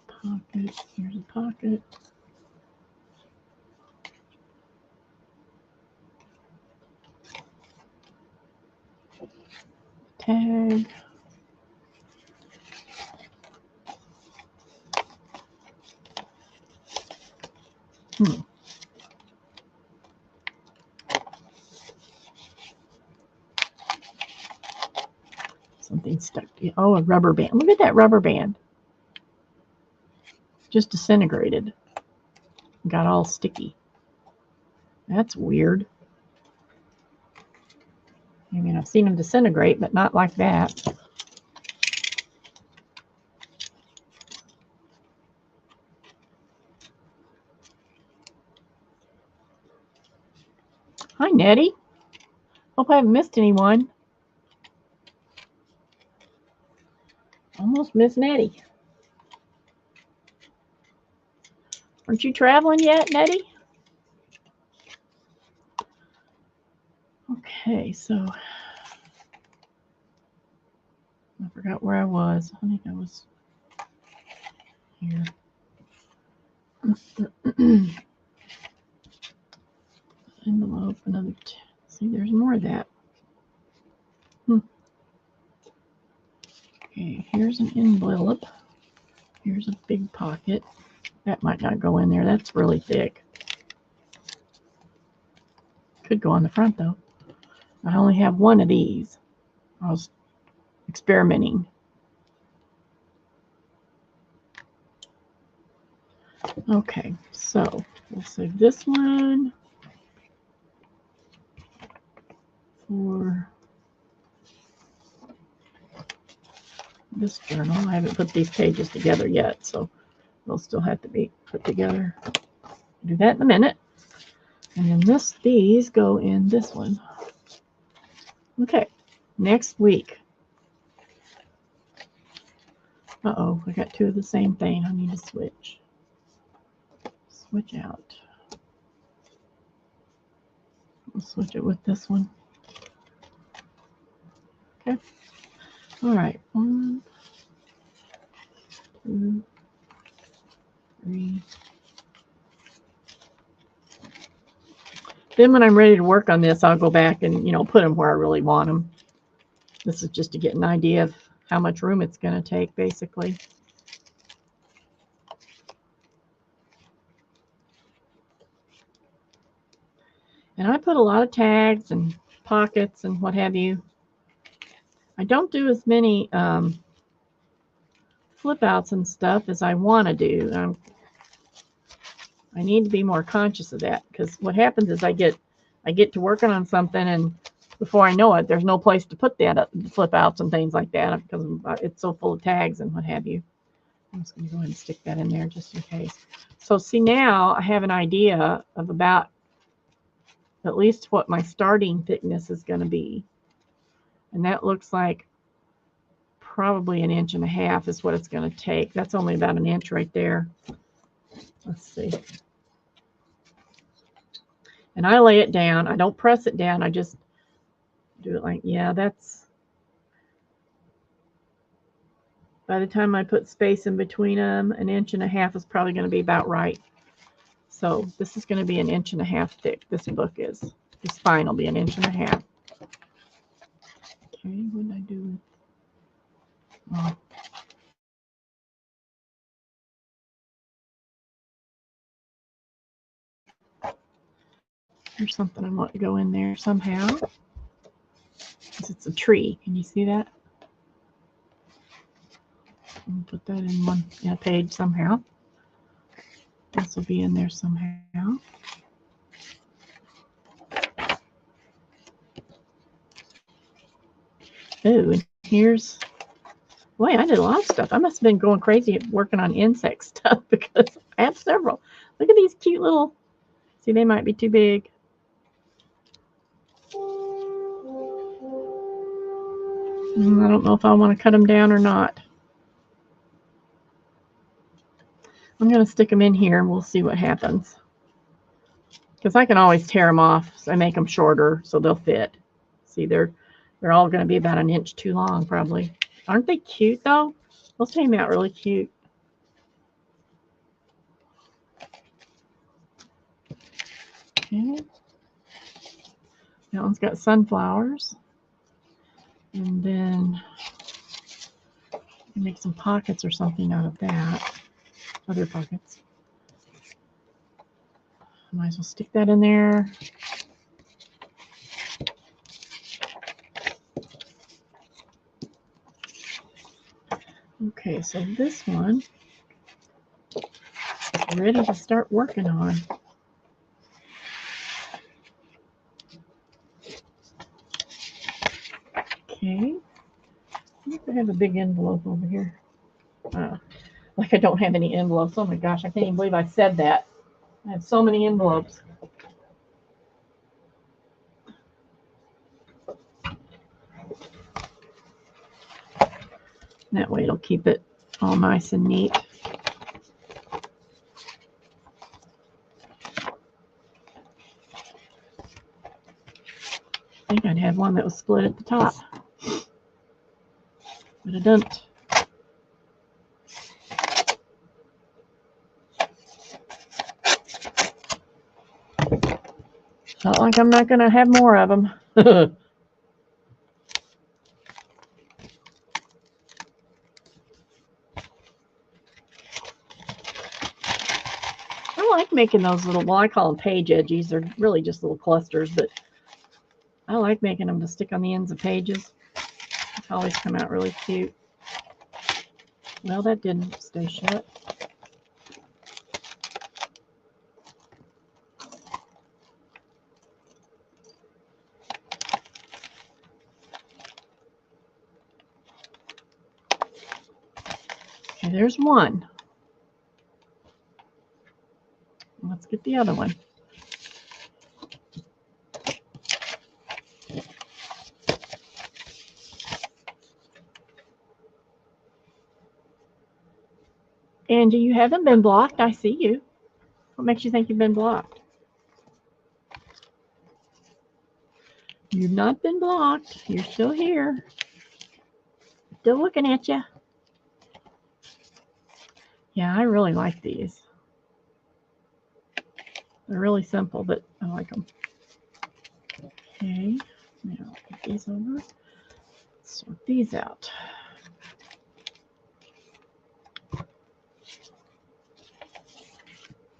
pocket. Here's a pocket. Tag. Something stuck. Oh, a rubber band. Look at that rubber band. Just disintegrated. Got all sticky. That's weird. I mean, I've seen them disintegrate, but not like that. Hi, Nettie. Hope I haven't missed anyone. Almost missed Nettie. Aren't you traveling yet, Nettie? Okay, so I forgot where I was. I think I was here. Envelope, another. See, there's more of that. Okay, here's an envelope. Here's a big pocket. That might not go in there. That's really thick. Could go on the front, though. I only have one of these. I was experimenting. Okay, so we'll save this one for this journal. I haven't put these pages together yet, so they'll still have to be put together. Do that in a minute. And then these go in this one. Okay, next week. Uh-oh, I got two of the same thing. I need to switch. Switch out. I'll switch it with this one. Okay. All right. 1, 2, 3. Then when I'm ready to work on this, I'll go back and, put them where I really want them. This is just to get an idea of how much room it's going to take, basically. And I put a lot of tags and pockets and what have you. I don't do as many flip outs and stuff as I want to do. I need to be more conscious of that, because what happens is I get to working on something, and before I know it, there's no place to put that flip outs and things like that, because it's so full of tags and what have you. I'm just going to go ahead and stick that in there just in case. So see, now I have an idea of about at least what my starting thickness is going to be. And that looks like probably 1.5 inches is what it's going to take. That's only about 1 inch right there. Let's see. And I lay it down. I don't press it down. I just do it like, yeah, that's, by the time I put space in between them, 1.5 inches is probably going to be about right. So this is going to be 1.5 inches thick. This book is. The spine will be 1.5 inches. Okay, what did I do? Oh. There's something I want to go in there somehow. It's a tree. Can you see that? I'll put that in one page somehow. This will be in there somehow. Oh, and here's, boy, I did a lot of stuff. I must have been going crazy working on insect stuff because I have several. Look at these cute little, see, they might be too big. I don't know if I want to cut them down or not. I'm going to stick them in here and we'll see what happens. Because I can always tear them off. So I make them shorter so they'll fit. See, they're all going to be about an inch too long probably. Aren't they cute though? Those came out really cute. Okay. That one's got sunflowers. And then make some pockets or something out of that. Other pockets. Might as well stick that in there. Okay, so this one is ready to start working on. Okay, I think I have a big envelope over here. Like I don't have any envelopes. Oh my gosh, I can't even believe I said that. I have so many envelopes. That way it'll keep it all nice and neat. I think I'd have one that was split at the top, but I don't. Felt like I'm not going to have more of them. I like making those little, well, I call them page edgies. They're really just little clusters, but I like making them to stick on the ends of pages. They always come out really cute. Well, that didn't stay shut. Okay, there's one. Let's get the other one. Angie, you haven't been blocked. I see you. What makes you think you've been blocked? You've not been blocked. You're still here. Still looking at you. Yeah, I really like these. They're really simple, but I like them. Okay, now put these over. Sort these out.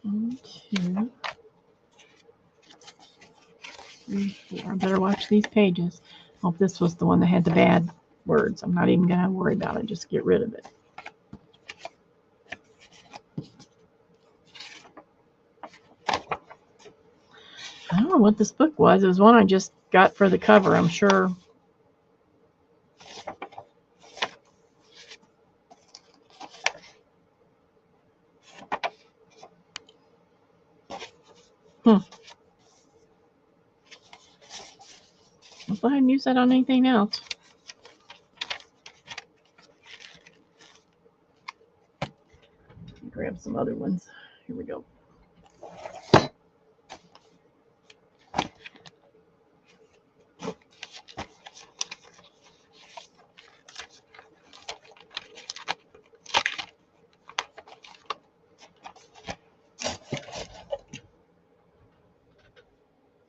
1, 2, 3, 4. I better watch these pages. Hope this was the one that had the bad words. I'm not even going to worry about it. Just get rid of it. I don't know what this book was. It was one I just got for the cover, I'm sure. I'll go ahead and use that on anything else. Grab some other ones. Here we go.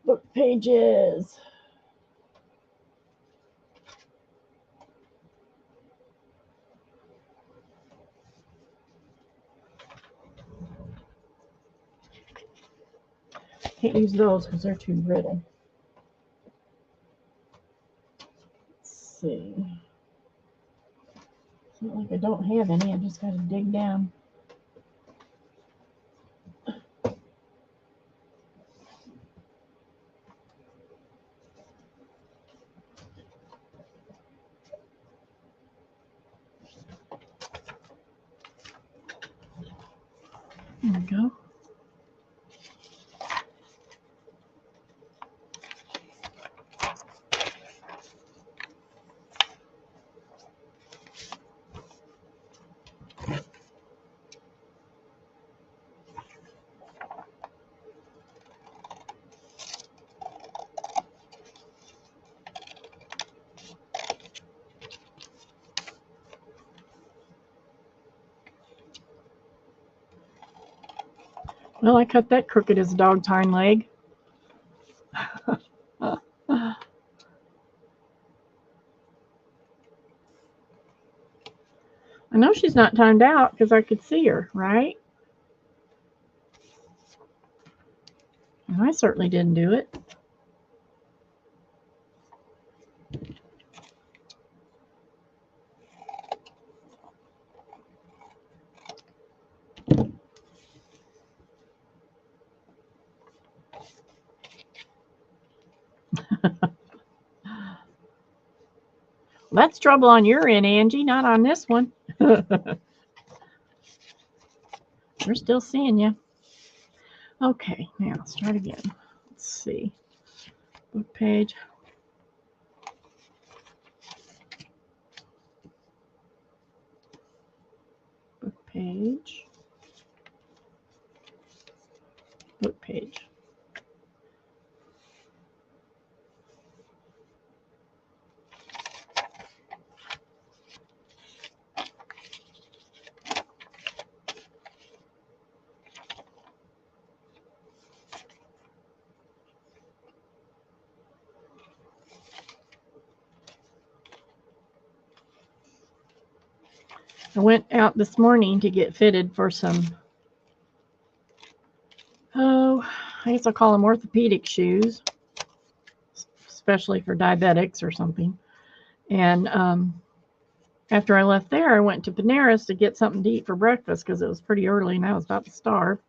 Book pages. Can't use those because they're too brittle. Let's see. It's not like I don't have any. I just got to dig down. There we go. Well, I cut that crooked as a dog's hind leg. I know she's not timed out because I could see her, right? And I certainly didn't do it. That's trouble on your end, Angie, not on this one. We're still seeing you. Okay, now let's start again. Let's see. Book page. Book page. Book page. I went out this morning to get fitted for some, I guess I'll call them orthopedic shoes, especially for diabetics or something. And after I left there, I went to Panera's to get something to eat for breakfast because it was pretty early and I was about to starve.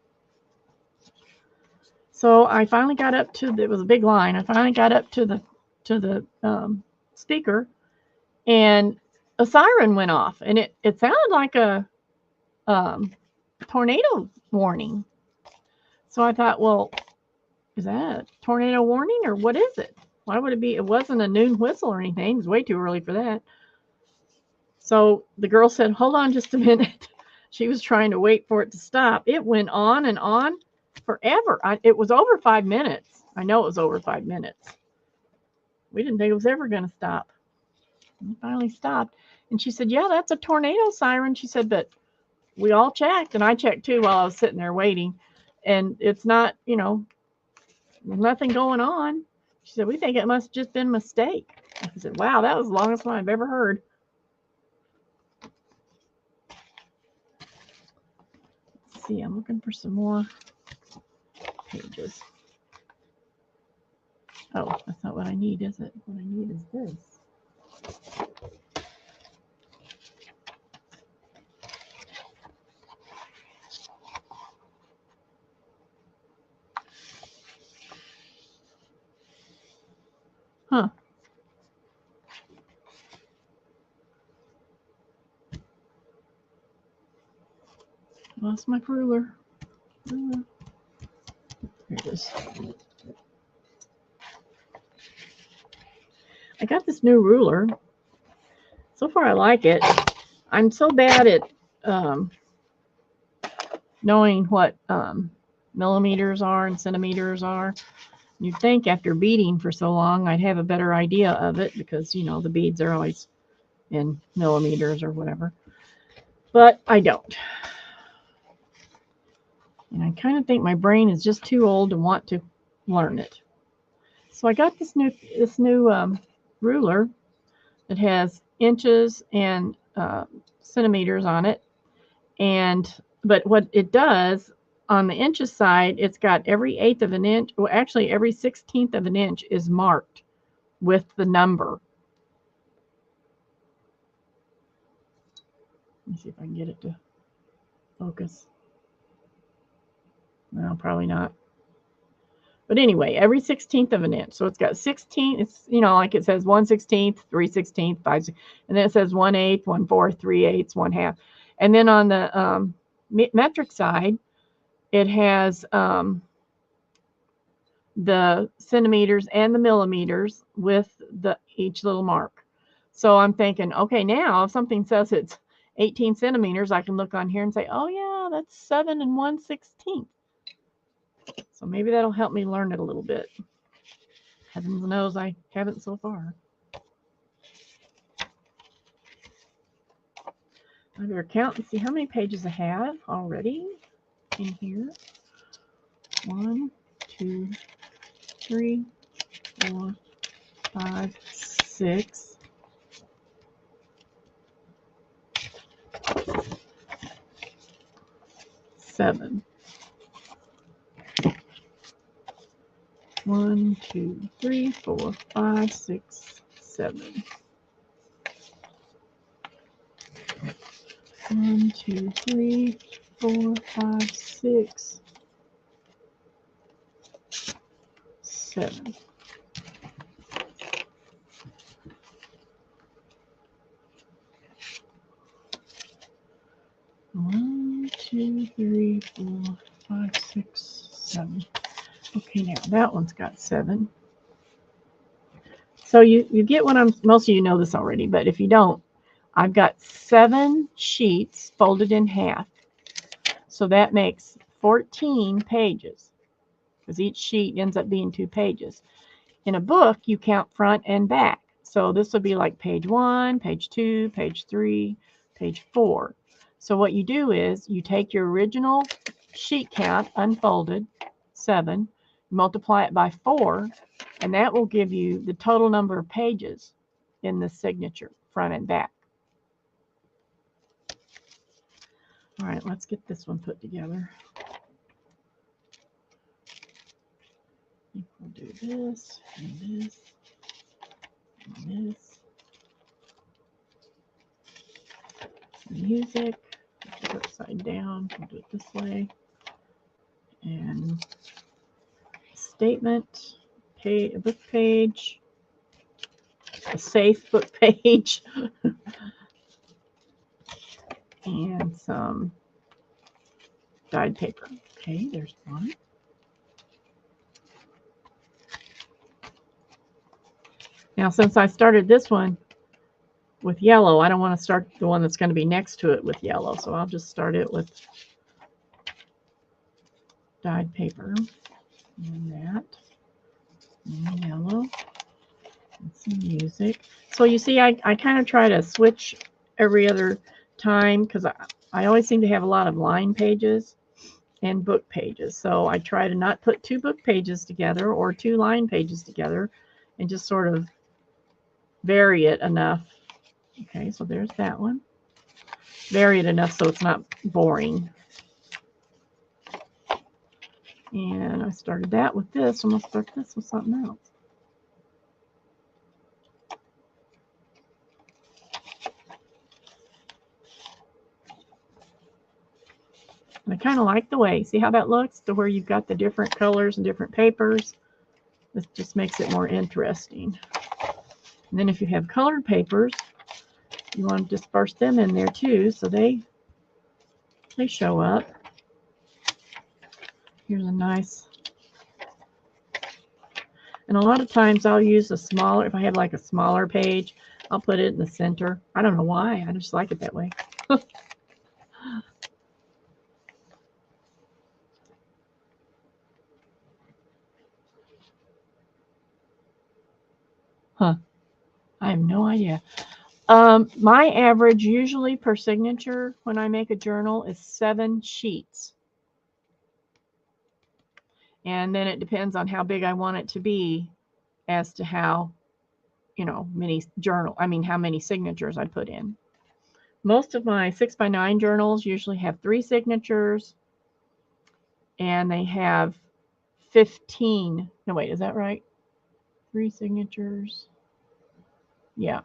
So I finally got up to it was a big line. I finally got up to the speaker, and a siren went off, and it sounded like a tornado warning. So I thought, well, is that a tornado warning or what is it? Why would it be? It wasn't a noon whistle or anything. It was way too early for that. So the girl said, hold on just a minute. She was trying to wait for it to stop. It went on and on forever. It was over 5 minutes. I know it was over 5 minutes. We didn't think it was ever going to stop. And it finally stopped. And she said, yeah, that's a tornado siren. She said, but we all checked. And I checked too while I was sitting there waiting. And it's not, there's nothing going on. She said, we think it must have just been a mistake. I said, wow, that was the longest one I've ever heard. Let's see, I'm looking for some more pages. Oh, that's not what I need, is it? What I need is this. Huh. Lost my ruler. Here it is. I got this new ruler. So far, I like it. I'm so bad at knowing what millimeters are and centimeters are. You'd think after beading for so long, I'd have a better idea of it because, the beads are always in millimeters or whatever. But I don't. And I kind of think my brain is just too old to want to learn it. So I got this new ruler that has inches and centimeters on it. But what it does, on the inches side, it's got every 1/8 of an inch. Well, actually, every 1/16 of an inch is marked with the number. Let me see if I can get it to focus. No, probably not. But anyway, every 1/16 of an inch. So it's got 16, it's, you know, like it says 1/16, 3/16, 5, and then it says 1/8, 1/4, 3/8, 1/2. And then on the metric side, it has the centimeters and the millimeters with each little mark. So I'm thinking, okay, now if something says it's 18 centimeters, I can look on here and say, oh yeah, that's 7 1/16. So maybe that'll help me learn it a little bit. Heavens knows I haven't so far. I better count and see how many pages I have already in here. 1, 2, 3, 4, 5, 6. 7. 1, 2, 3, 4, 5, 6, 7. 1, 2, 3, 4, 5, 6, 7. One, 2, 3, 4, 5, 6, 7. Okay, now that one's got 7. So you get what most of you know this already, but if you don't, I've got 7 sheets folded in half. So that makes 14 pages, because each sheet ends up being 2 pages. In a book, you count front and back. So this would be like page 1, page 2, page 3, page 4. So what you do is you take your original sheet count, unfolded, 7, multiply it by 4, and that will give you the total number of pages in the signature, front and back. All right, let's get this one put together. I think we'll do this and this and this. Music, put it upside down, we'll do it this way. And statement, a book page, a safe book page, and some dyed paper. Okay, there's one. Now, since I started this one with yellow, I don't want to start the one that's going to be next to it with yellow, so I'll just start it with dyed paper, and that, and yellow, and some music. So you see, I kind of try to switch every other time, because I always seem to have a lot of line pages and book pages. So I try to not put 2 book pages together or 2 line pages together, and just sort of vary it enough. Okay, so there's that one. Vary it enough so it's not boring. And I started that with this. I'm going to start this with something else. And I kind of like the way, see how that looks, to where you've got the different colors and different papers. This just makes it more interesting. And then if you have colored papers, you want to disperse them in there too, so they show up. Here's a nice, and a lot of times I'll use a smaller, if I have like a smaller page, I'll put it in the center. I don't know why, I just like it that way. Huh, I have no idea. My average usually per signature when I make a journal is 7 sheets. And then it depends on how big I want it to be as to how, you know, how many signatures I put in. Most of my 6x9 journals usually have 3 signatures. and they have 15. No, wait, is that right? 3 signatures. Yeah,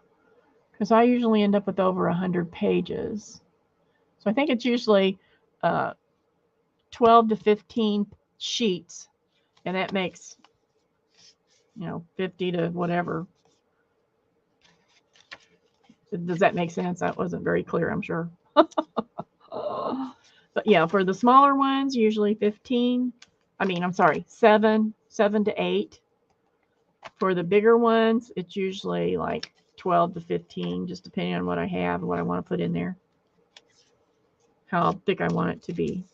because I usually end up with over 100 pages. So I think it's usually 12 to 15 sheets, and that makes, 50 to whatever. Does that make sense? That wasn't very clear, I'm sure. But yeah, for the smaller ones, usually 15. I'm sorry, 7 to 8. For the bigger ones, it's usually like 12 to 15, just depending on what I have and what I want to put in there, how thick I want it to be.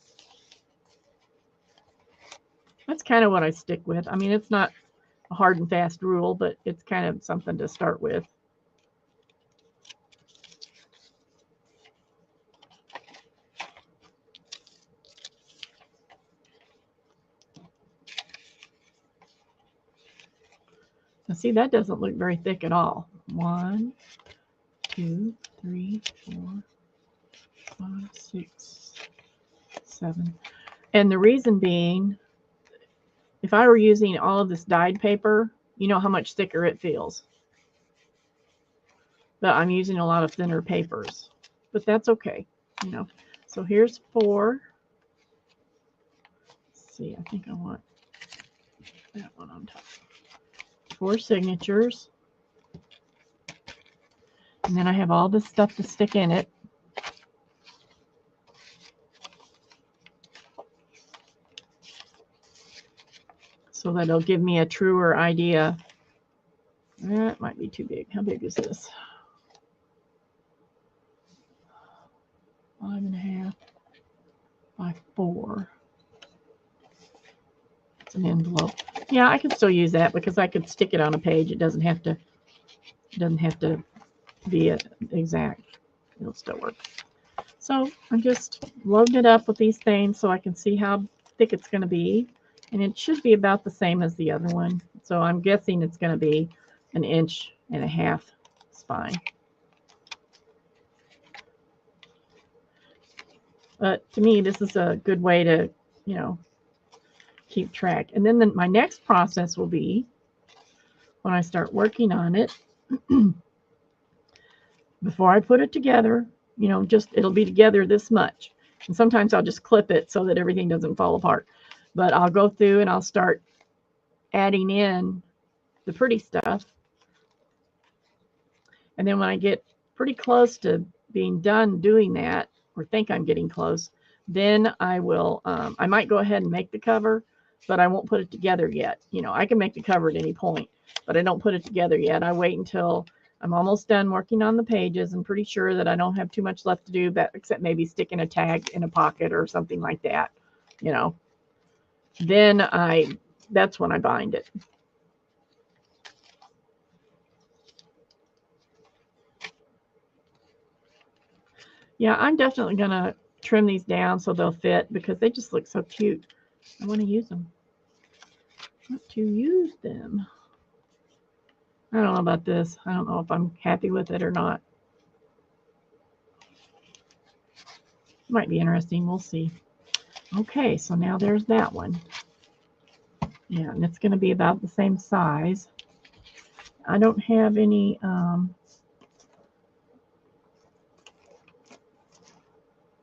That's kind of what I stick with. It's not a hard and fast rule, but it's kind of something to start with. Now see, that doesn't look very thick at all. 1, 2, 3, 4, 5, 6, 7. And the reason being, if I were using all of this dyed paper, you know how much thicker it feels. But I'm using a lot of thinner papers. But that's okay, So here's 4. Let's see, I think I want that one on top. 4 signatures. And then I have all this stuff to stick in it. So that it'll give me a truer idea. That might be too big. How big is this? 5.5 by 4. It's an envelope. Yeah, I could still use that because I could stick it on a page. It doesn't have to be exact. It'll still work. So I'm just loading it up with these things so I can see how thick it's going to be. And it should be about the same as the other one. So I'm guessing it's going to be 1.5 inches spine. But to me, this is a good way to, keep track. And then my next process will be when I start working on it, before I put it together, it'll be together this much. And sometimes I'll just clip it so that everything doesn't fall apart. But I'll go through and I'll start adding in the pretty stuff. And then when I get pretty close to being done doing that, or think I'm getting close, then I will, I might go ahead and make the cover, but I won't put it together yet. I can make the cover at any point, but I don't put it together yet. I wait until I'm almost done working on the pages. I'm pretty sure that I don't have too much left to do, except maybe sticking a tag in a pocket or something like that, Then that's when I bind it. Yeah, I'm definitely going to trim these down so they'll fit because they just look so cute. I want to use them. I want to use them. I don't know about this. I don't know if I'm happy with it or not. Might be interesting. We'll see. Okay, so now there's that one. Yeah, and it's going to be about the same size. I don't have any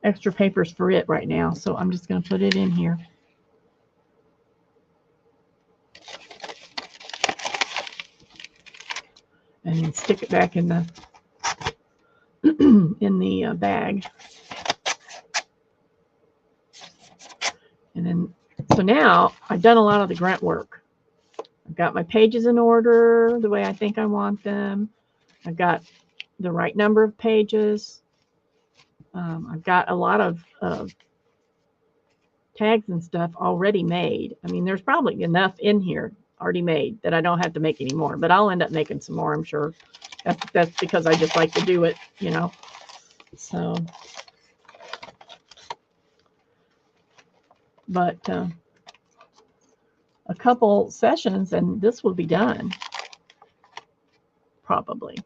extra papers for it right now, so I'm just going to put it in here. And then stick it back in the in the bag. And then, so now I've done a lot of the grunt work. I've got my pages in order the way I think I want them. I've got the right number of pages. I've got a lot of tags and stuff already made. There's probably enough in here already made that I don't have to make any more, but I'll end up making some more, I'm sure. That's because I just like to do it, So, but a couple sessions and this will be done. Probably.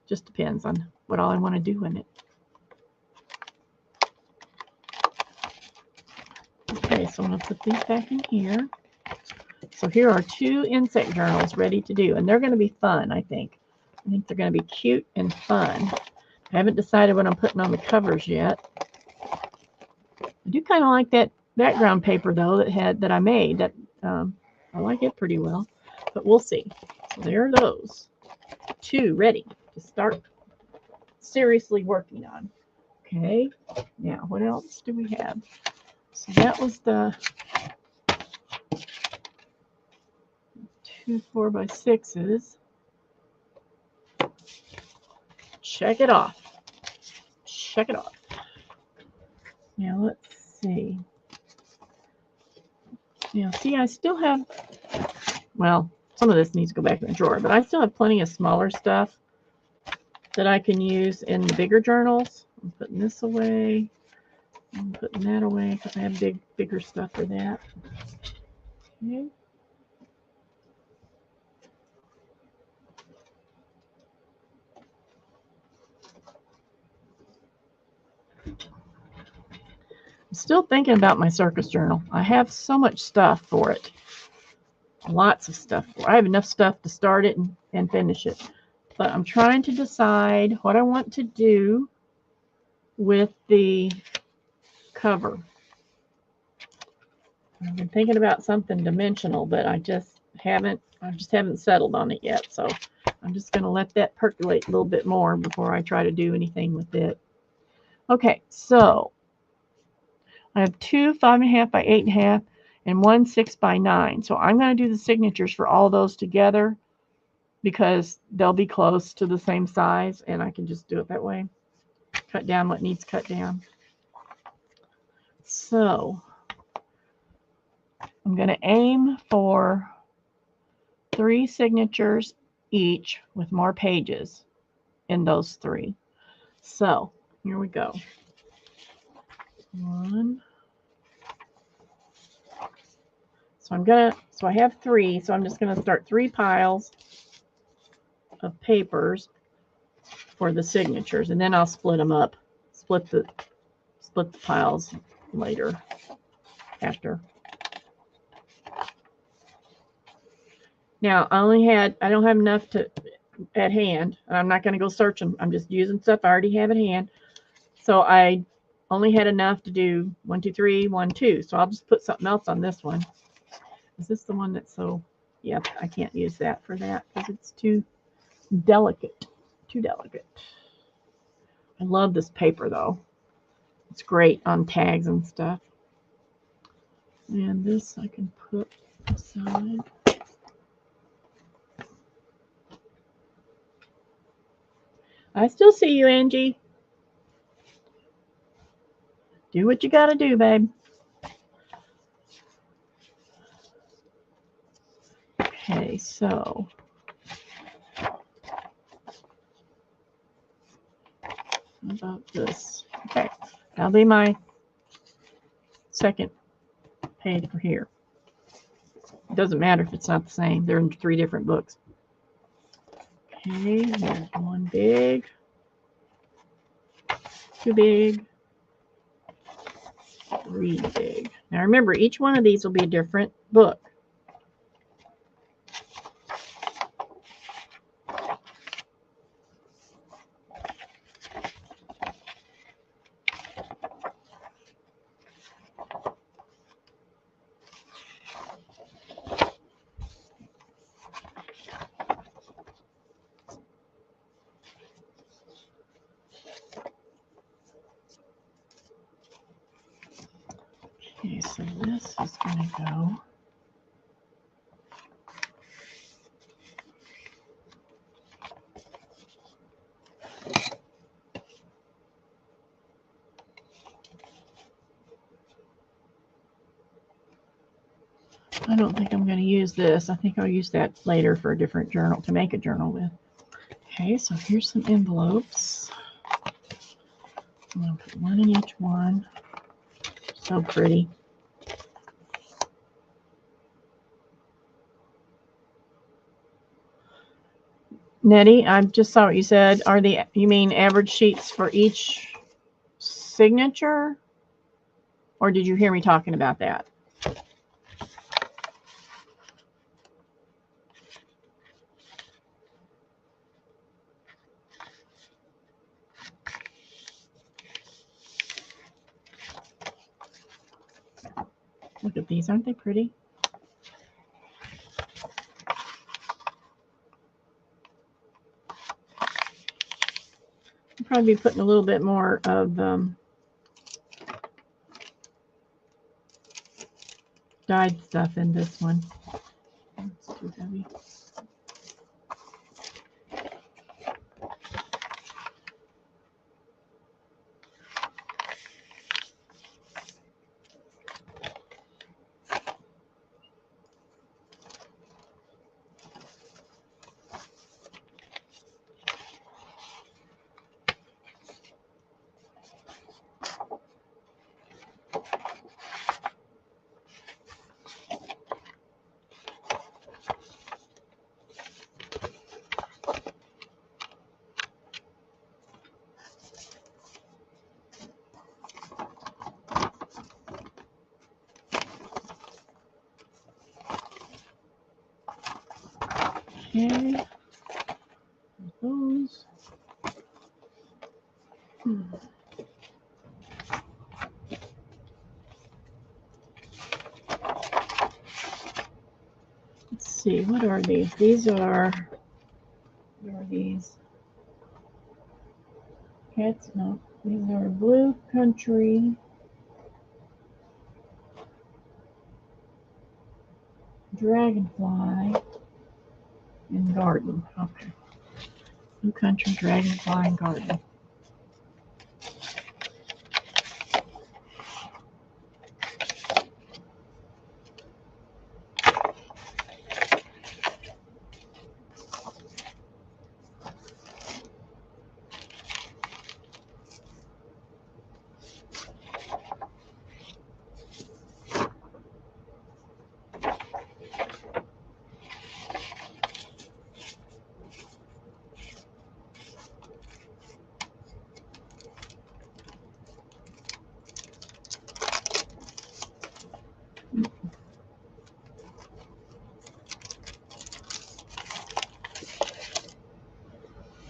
Just depends on what all I want to do in it. Okay, so I'm going to put these back in here. So here are 2 insect journals ready to do, and they're going to be fun, I think. I think they're going to be cute and fun. I haven't decided what I'm putting on the covers yet. I do kind of like that background paper, though, that I made. That I like it pretty well, but we'll see. So there are those 2 ready to start seriously working on. Okay, now what else do we have? So that was the 2 4x6s. Check it off. Check it off. Now let's see. Now see, I still have, well, some of this needs to go back in the drawer, but I still have plenty of smaller stuff that I can use in the bigger journals. I'm putting this away. I'm putting that away because I have bigger stuff for that. Okay. I'm still thinking about my circus journal. I have so much stuff for it. Lots of stuff for it. I have enough stuff to start it and finish it. But I'm trying to decide what I want to do with the cover. I've been thinking about something dimensional, but I just haven't settled on it yet. So I'm just going to let that percolate a little bit more before I try to do anything with it. Okay, so I have 2 5.5 by 8.5 and 1 6 by 9. So I'm going to do the signatures for all those together because they'll be close to the same size, and I can just do it that way. Cut down what needs cut down. So I'm going to aim for 3 signatures each with more pages in those 3. So here we go. 1. So I have 3, so I'm just going to start 3 piles of papers for the signatures, and then I'll split them up, split the piles later after. Now I don't have enough at hand. I'm not going to go searching. I'm just using stuff I already have at hand. So I only had enough to do 1 2 3 1 2. So I'll just put something else on this one. Is this the one that's so? Yep, I can't use that for that because it's too delicate. Too delicate. I love this paper though. It's great on tags and stuff. And this I can put aside. I still see you, Angie. Do what you gotta do, babe. Okay, so how about this? Okay, that'll be my second page for here. It doesn't matter if it's not the same. They're in 3 different books. Okay, there's 1 big, 2 big, 3 big. Now remember, each one of these will be a different book. Okay, so this is going to go. I don't think I'm going to use this. I think I'll use that later for a different journal to make a journal with. Okay, so here's some envelopes. I'm going to put 1 in each one. So pretty. Nettie, I just saw what you said. You mean average sheets for each signature? Or did you hear me talking about that? Look at these, aren't they pretty? I'll probably be putting a little bit more of dyed stuff in this one. It's too heavy. Okay, those. Let's see, what are these? What are these? Cats? No, these are Blue Country Dragonfly and Garden. Okay. Blue Country Dragonfly and Garden.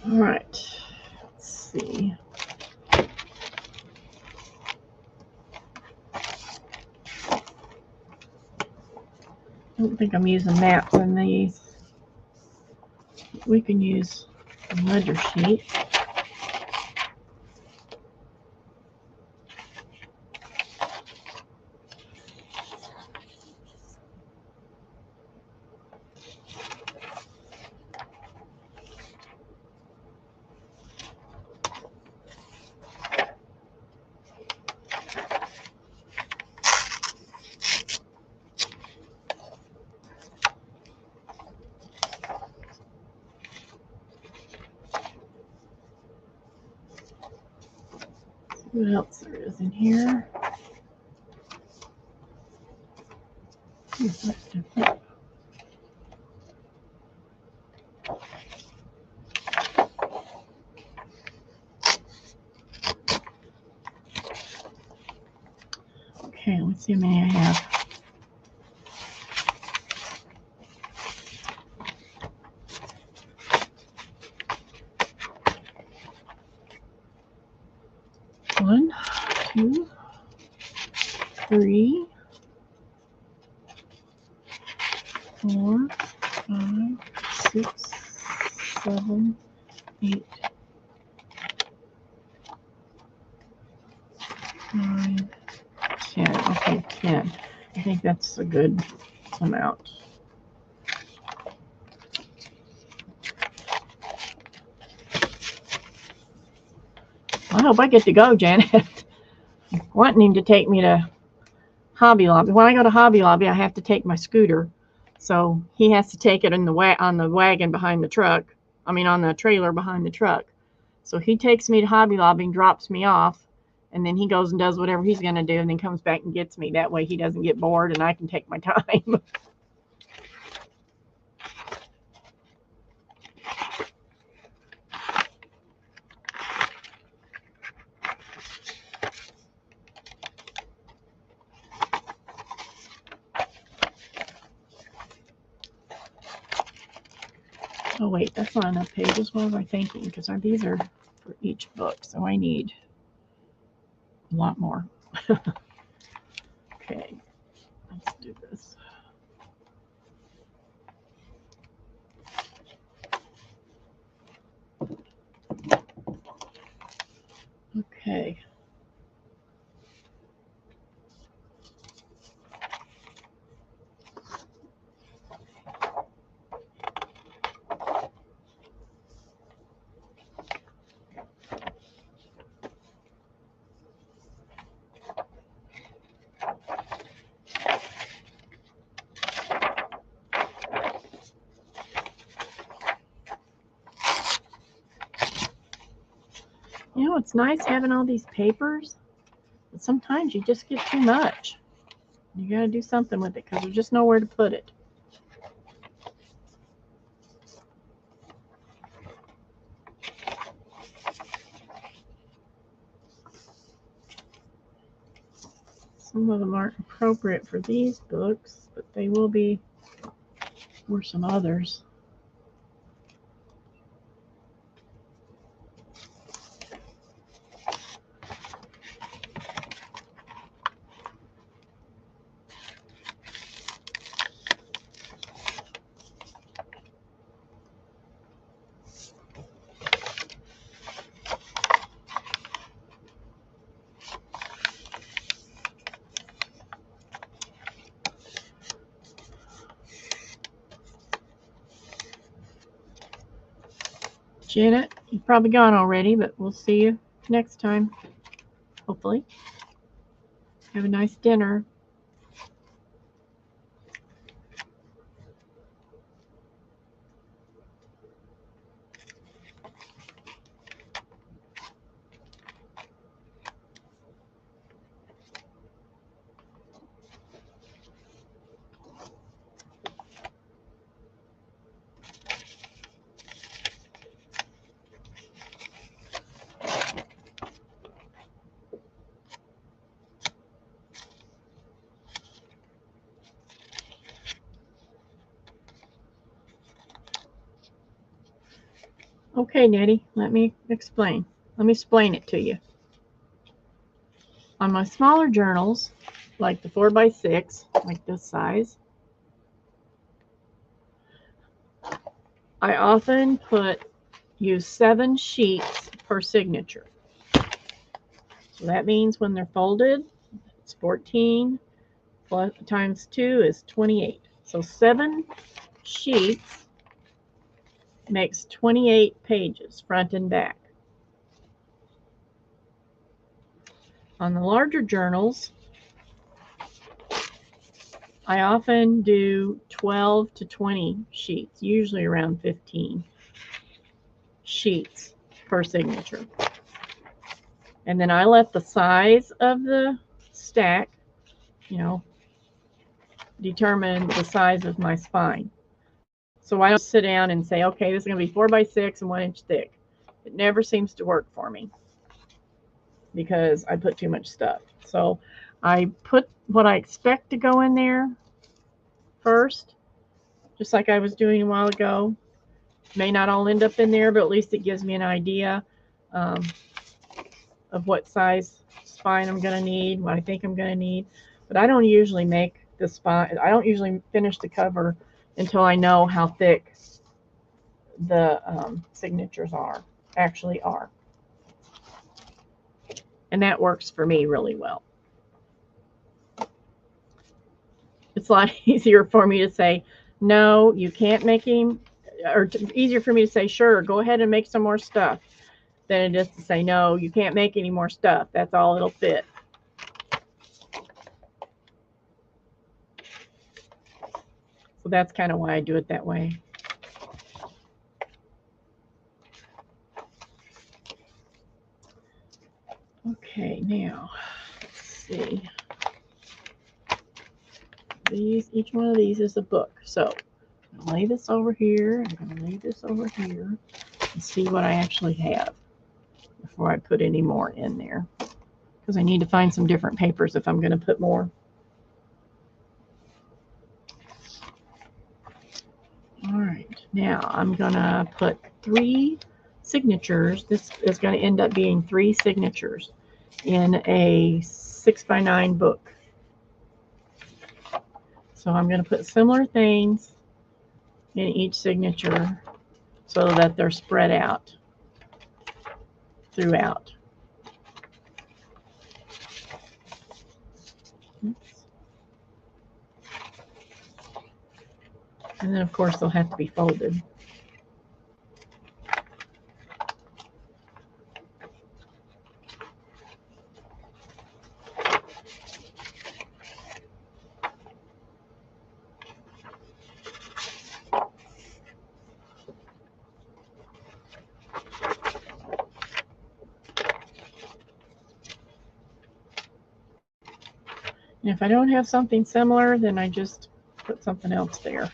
All right, let's see. I don't think I'm using maps in these. We can use a ledger sheet. What else there is in here? That's different. Okay, let's see how many I have. One, two, three, 4, 5, 6, 7, 8, 9, 10. Okay, 10. I think that's a good amount. I hope I get to go, Janet. Wanting him to take me to Hobby Lobby. When I go to Hobby Lobby, I have to take my scooter. So he has to take it in the on the wagon behind the truck. I mean, on the trailer behind the truck. So he takes me to Hobby Lobby and drops me off. And then he goes and does whatever he's going to do and then comes back and gets me. That way he doesn't get bored and I can take my time. Oh, wait, that's not enough pages. What was I thinking? Because these are for each book, so I need a lot more. Okay. Let's do this. Okay. You know, it's nice having all these papers, but sometimes you just get too much. You got to do something with it because there's just nowhere to put it. Some of them aren't appropriate for these books, but they will be for some others. Janet, you've probably gone already, but we'll see you next time, hopefully. Have a nice dinner. Okay, Nettie, let me explain. Let me explain it to you. On my smaller journals, like the 4x6, like this size, I often use 7 sheets per signature. So that means when they're folded, it's 14 plus times 2 is 28. So 7 sheets makes 28 pages, front and back. On the larger journals, I often do 12 to 20 sheets, usually around 15 sheets per signature. And then I let the size of the stack, determine the size of my spine. So I don't sit down and say, okay, this is going to be 4x6 and 1 inch thick. It never seems to work for me because I put too much stuff. So I put what I expect to go in there first, just like I was doing a while ago. May not all end up in there, but at least it gives me an idea of what size spine I'm going to need, what I think I'm going to need. But I don't usually make the spine. I don't usually finish the cover until I know how thick the signatures actually are. And that works for me really well. It's a lot easier for me to say, no, you can't make him, or easier for me to say, sure, go ahead and make some more stuff, than it is to say, no, you can't make any more stuff. That's all it'll fit. So that's kind of why I do it that way. Okay, now, let's see. Each one of these is a book. So I'm going to lay this over here. I'm going to lay this over here and see what I actually have before I put any more in there. Because I need to find some different papers if I'm going to put more. All right, now I'm going to put 3 signatures. This is going to end up being 3 signatures in a 6x9 book. So I'm going to put similar things in each signature so that they're spread out throughout. And then, of course, they'll have to be folded. And if I don't have something similar, then I just put something else there.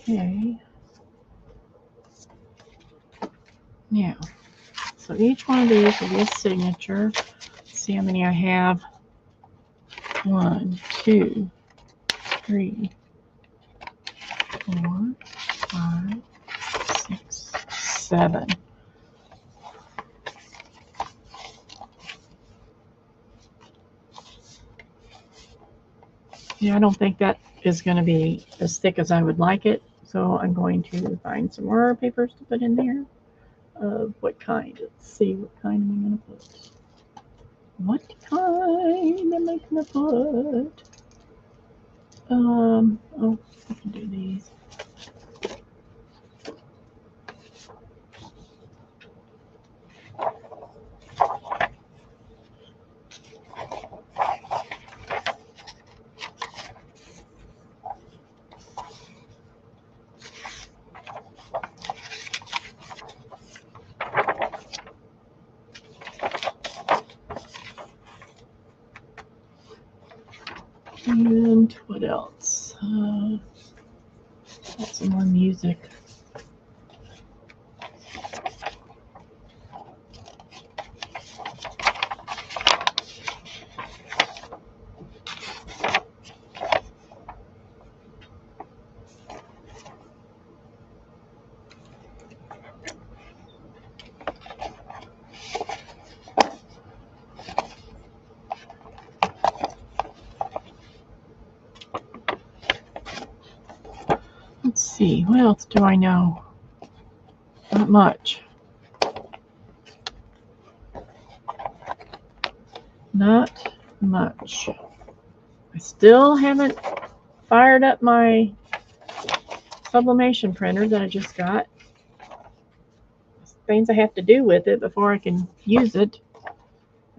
Okay. Now, so each one of these will be a signature. Let's see how many I have. 1, 2, 3, 4, 5, 6, 7. Yeah, I don't think that is going to be as thick as I would like it. So I'm going to find some more papers to put in there. Of what kind? Let's see, what kind am I going to put? What kind am I going to put? Oh, I can do these. And what else? Got some more music. Let's see, what else do I know? Not much. Not much. I still haven't fired up my sublimation printer that I just got. Things I have to do with it before I can use it.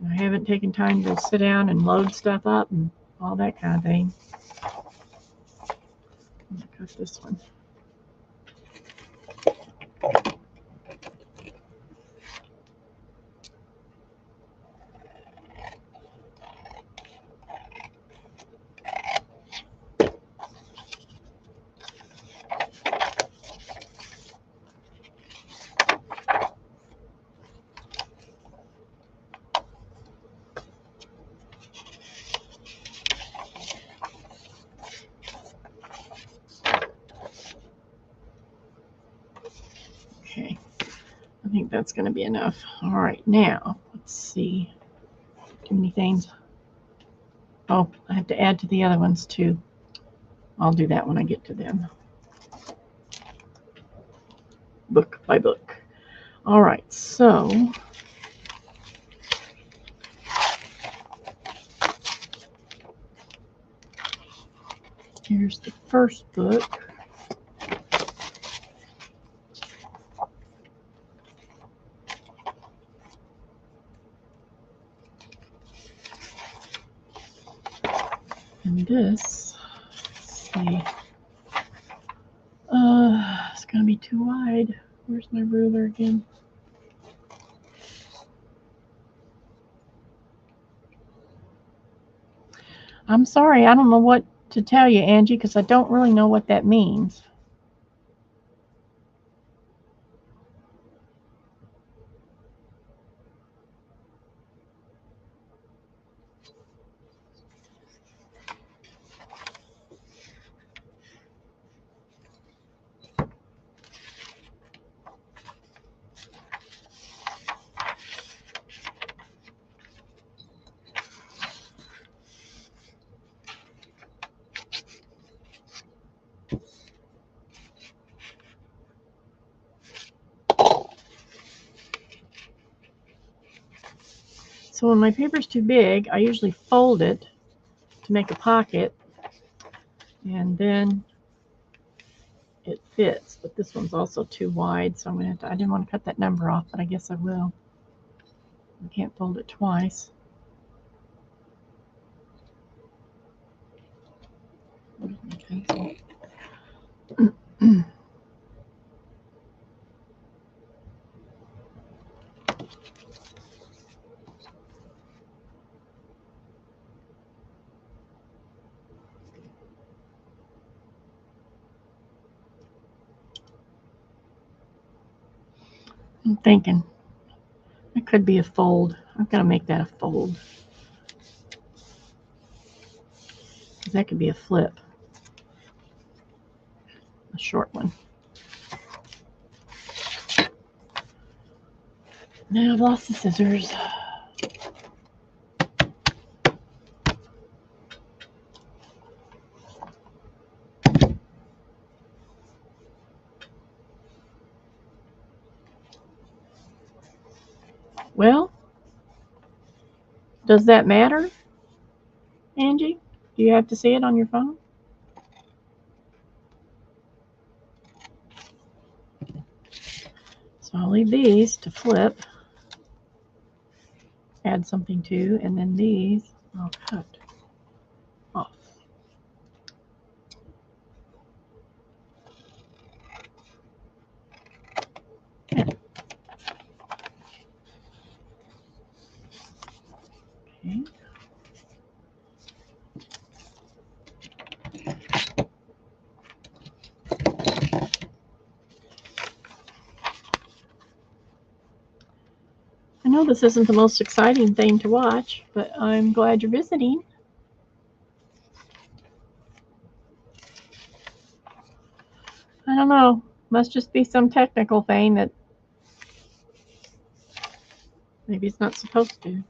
I haven't taken time to sit down and load stuff up and all that kind of thing. I'm gonna cut this one. Okay, I think that's going to be enough. All right, now let's see. Too many things. Oh, I have to add to the other ones too. I'll do that when I get to them. book by book. All right, so here's the first book. And this, let's see, it's going to be too wide. Where's my ruler again? I'm sorry, I don't know what to tell you, Angie, because I don't really know what that means. So when my paper's too big, I usually fold it to make a pocket, and then it fits. But this one's also too wide, so I'm going to have to, I didn't want to cut that number off, but I guess I will. I can't fold it twice. Where's my pencil? I'm thinking it could be a fold. I'm going to make that a fold. That could be a flip. A short one. Now I've lost the scissors. Well, does that matter, Angie? Do you have to see it on your phone? So I'll leave these to flip, add something to, and then these I'll cut off. Okay. I know this isn't the most exciting thing to watch, but I'm glad you're visiting. I don't know. Must just be some technical thing that maybe it's not supposed to.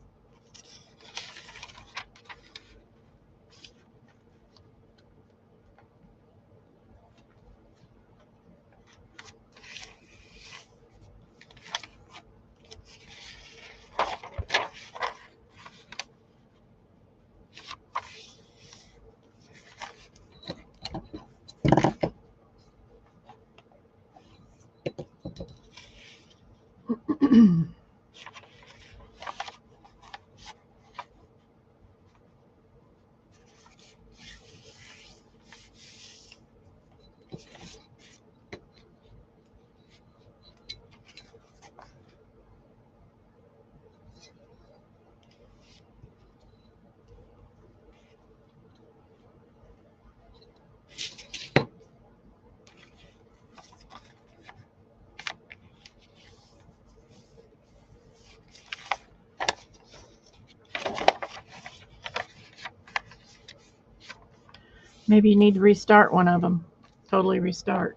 Maybe you need to restart one of them. Totally restart.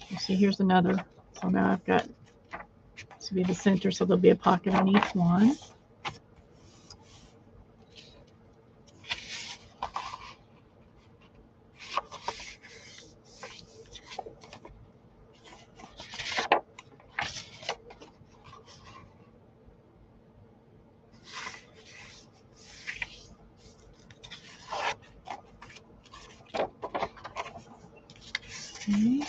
You see, here's another. So now I've got this will be the center, so there'll be a pocket on each one. Okay.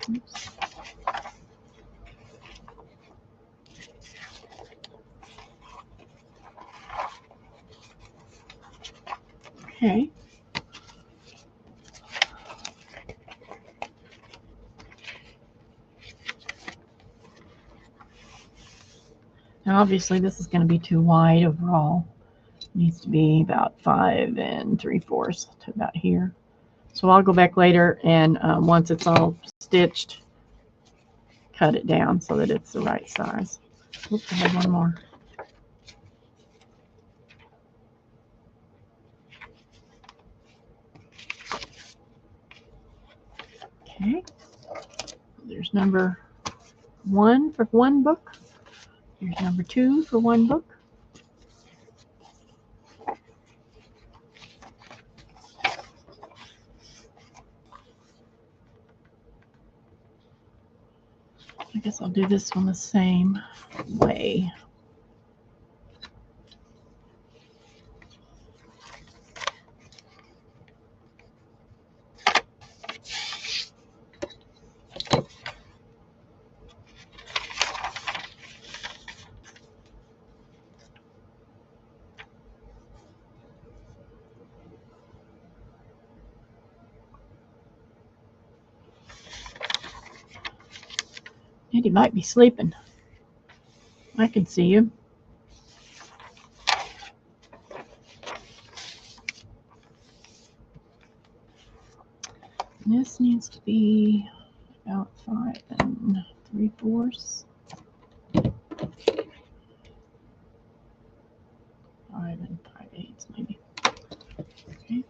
Oops. Okay. Now obviously this is going to be too wide overall. It needs to be about 5 3/4 to about here. So I'll go back later and once it's all stitched, cut it down so that it's the right size. Oops, I have one more. Okay. There's number 1 for one book. Here's number 2 for one book. I guess I'll do this one the same way. Eddie might be sleeping. I can see you. This needs to be about 5 3/4. 5 5/8 maybe. Okay.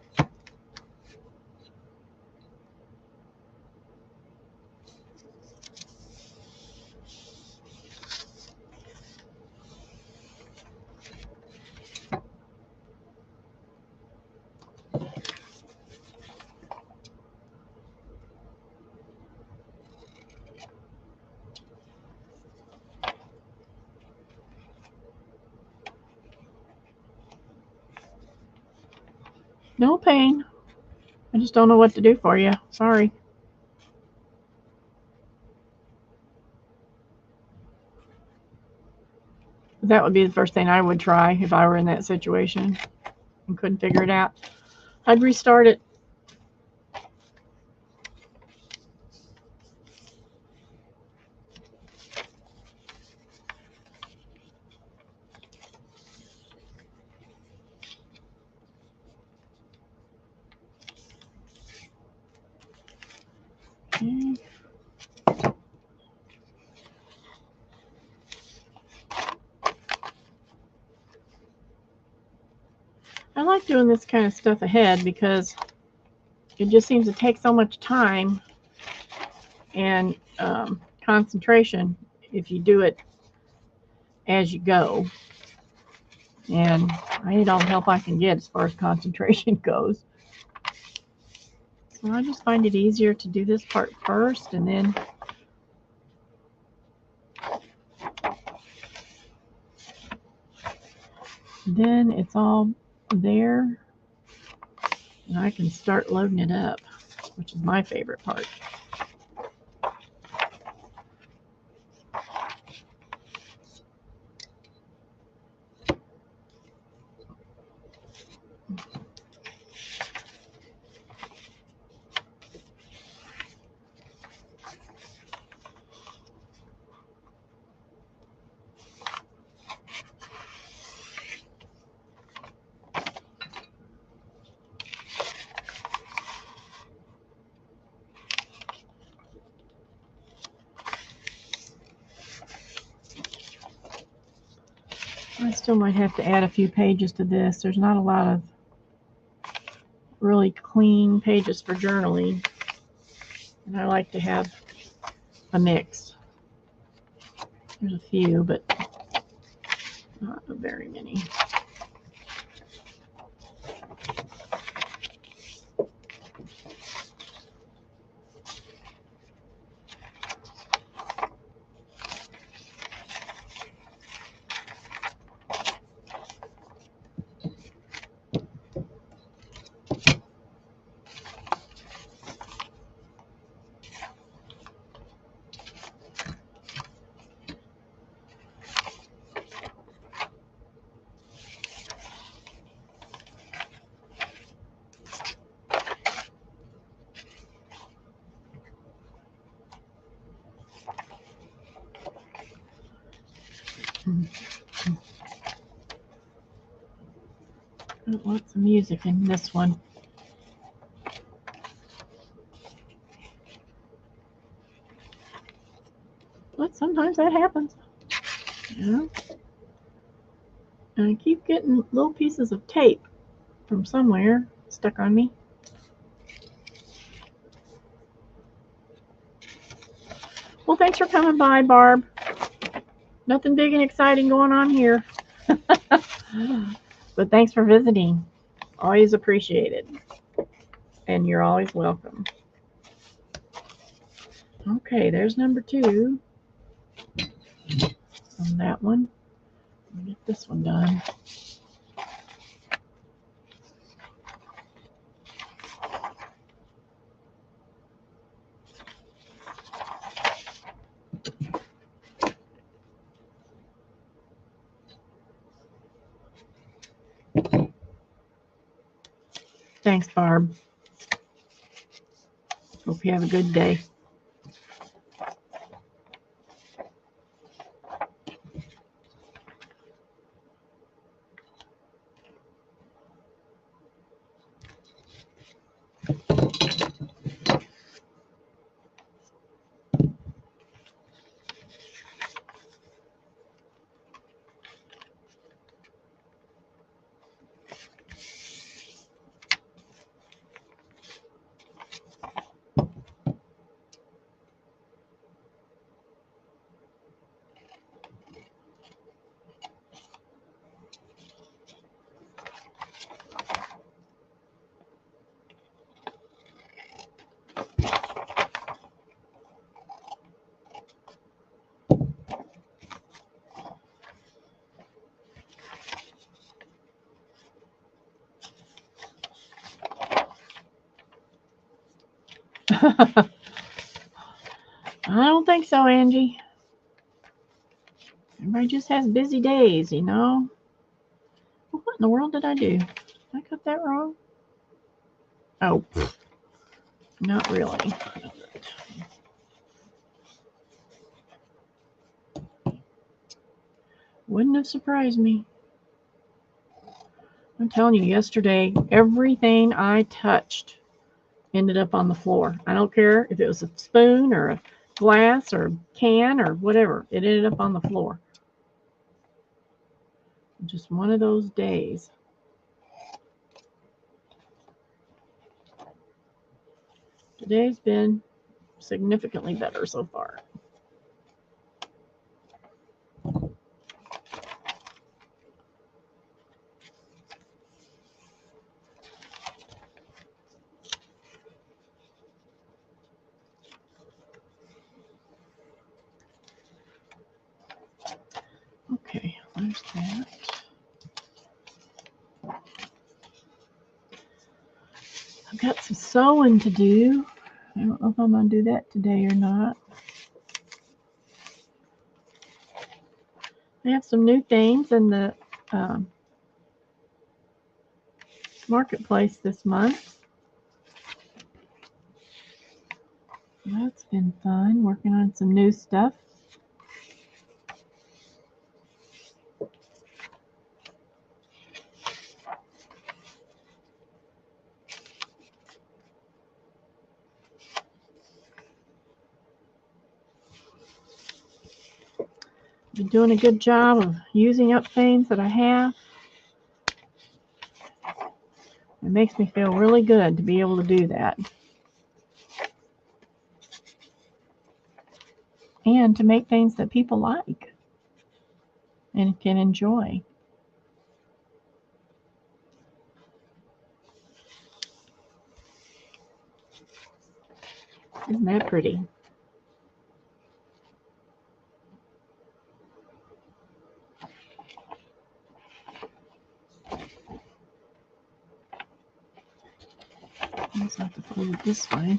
No pain. I just don't know what to do for you. Sorry. That would be the first thing I would try if I were in that situation and couldn't figure it out. I'd restart it. Okay. I like doing this kind of stuff ahead because it just seems to take so much time and concentration if you do it as you go. And I need all the help I can get as far as concentration goes. So I just find it easier to do this part first and then it's all there and I can start loading it up, which is my favorite part. I still might have to add a few pages to this. There's not a lot of really clean pages for journaling, and I like to have a mix. There's a few, but not very many. Lots of music in this one. But sometimes that happens. Yeah. And I keep getting little pieces of tape from somewhere stuck on me. Well, thanks for coming by, Barb. Nothing big and exciting going on here. But thanks for visiting. Always appreciated. And you're always welcome. Okay, there's number 2 on that one. I'll get this one done. Thanks, Barb. Hope you have a good day. I don't think so, Angie. Everybody just has busy days, you know. Well, what in the world did I do? Did I cut that wrong? Oh, not really. Wouldn't have surprised me. I'm telling you, yesterday, everything I touched ended up on the floor. I don't care if it was a spoon or a glass or can or whatever. It ended up on the floor. Just one of those days. Today's been significantly better so far. Okay, there's that. I've got some sewing to do. I don't know if I'm going to do that today or not. I have some new things in the marketplace this month. That's been fun, working on some new stuff. been doing a good job of using up things that I have. It makes me feel really good to be able to do that. And to make things that people like and can enjoy. Isn't that pretty? I just have to fold it this way.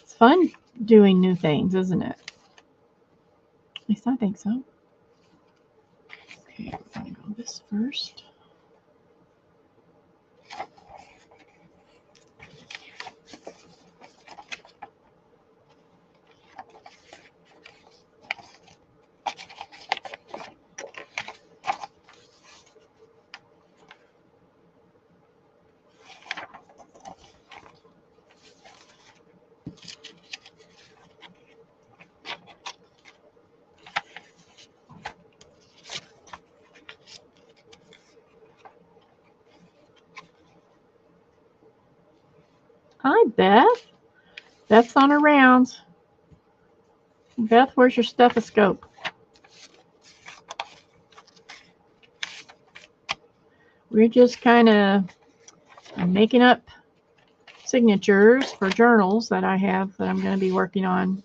It's fun doing new things, isn't it? At least I think so. Okay, we're going to go this first. Hi, Beth. Beth's on her rounds. Beth, where's your stethoscope? We're just kind of making up signatures for journals that I have that I'm going to be working on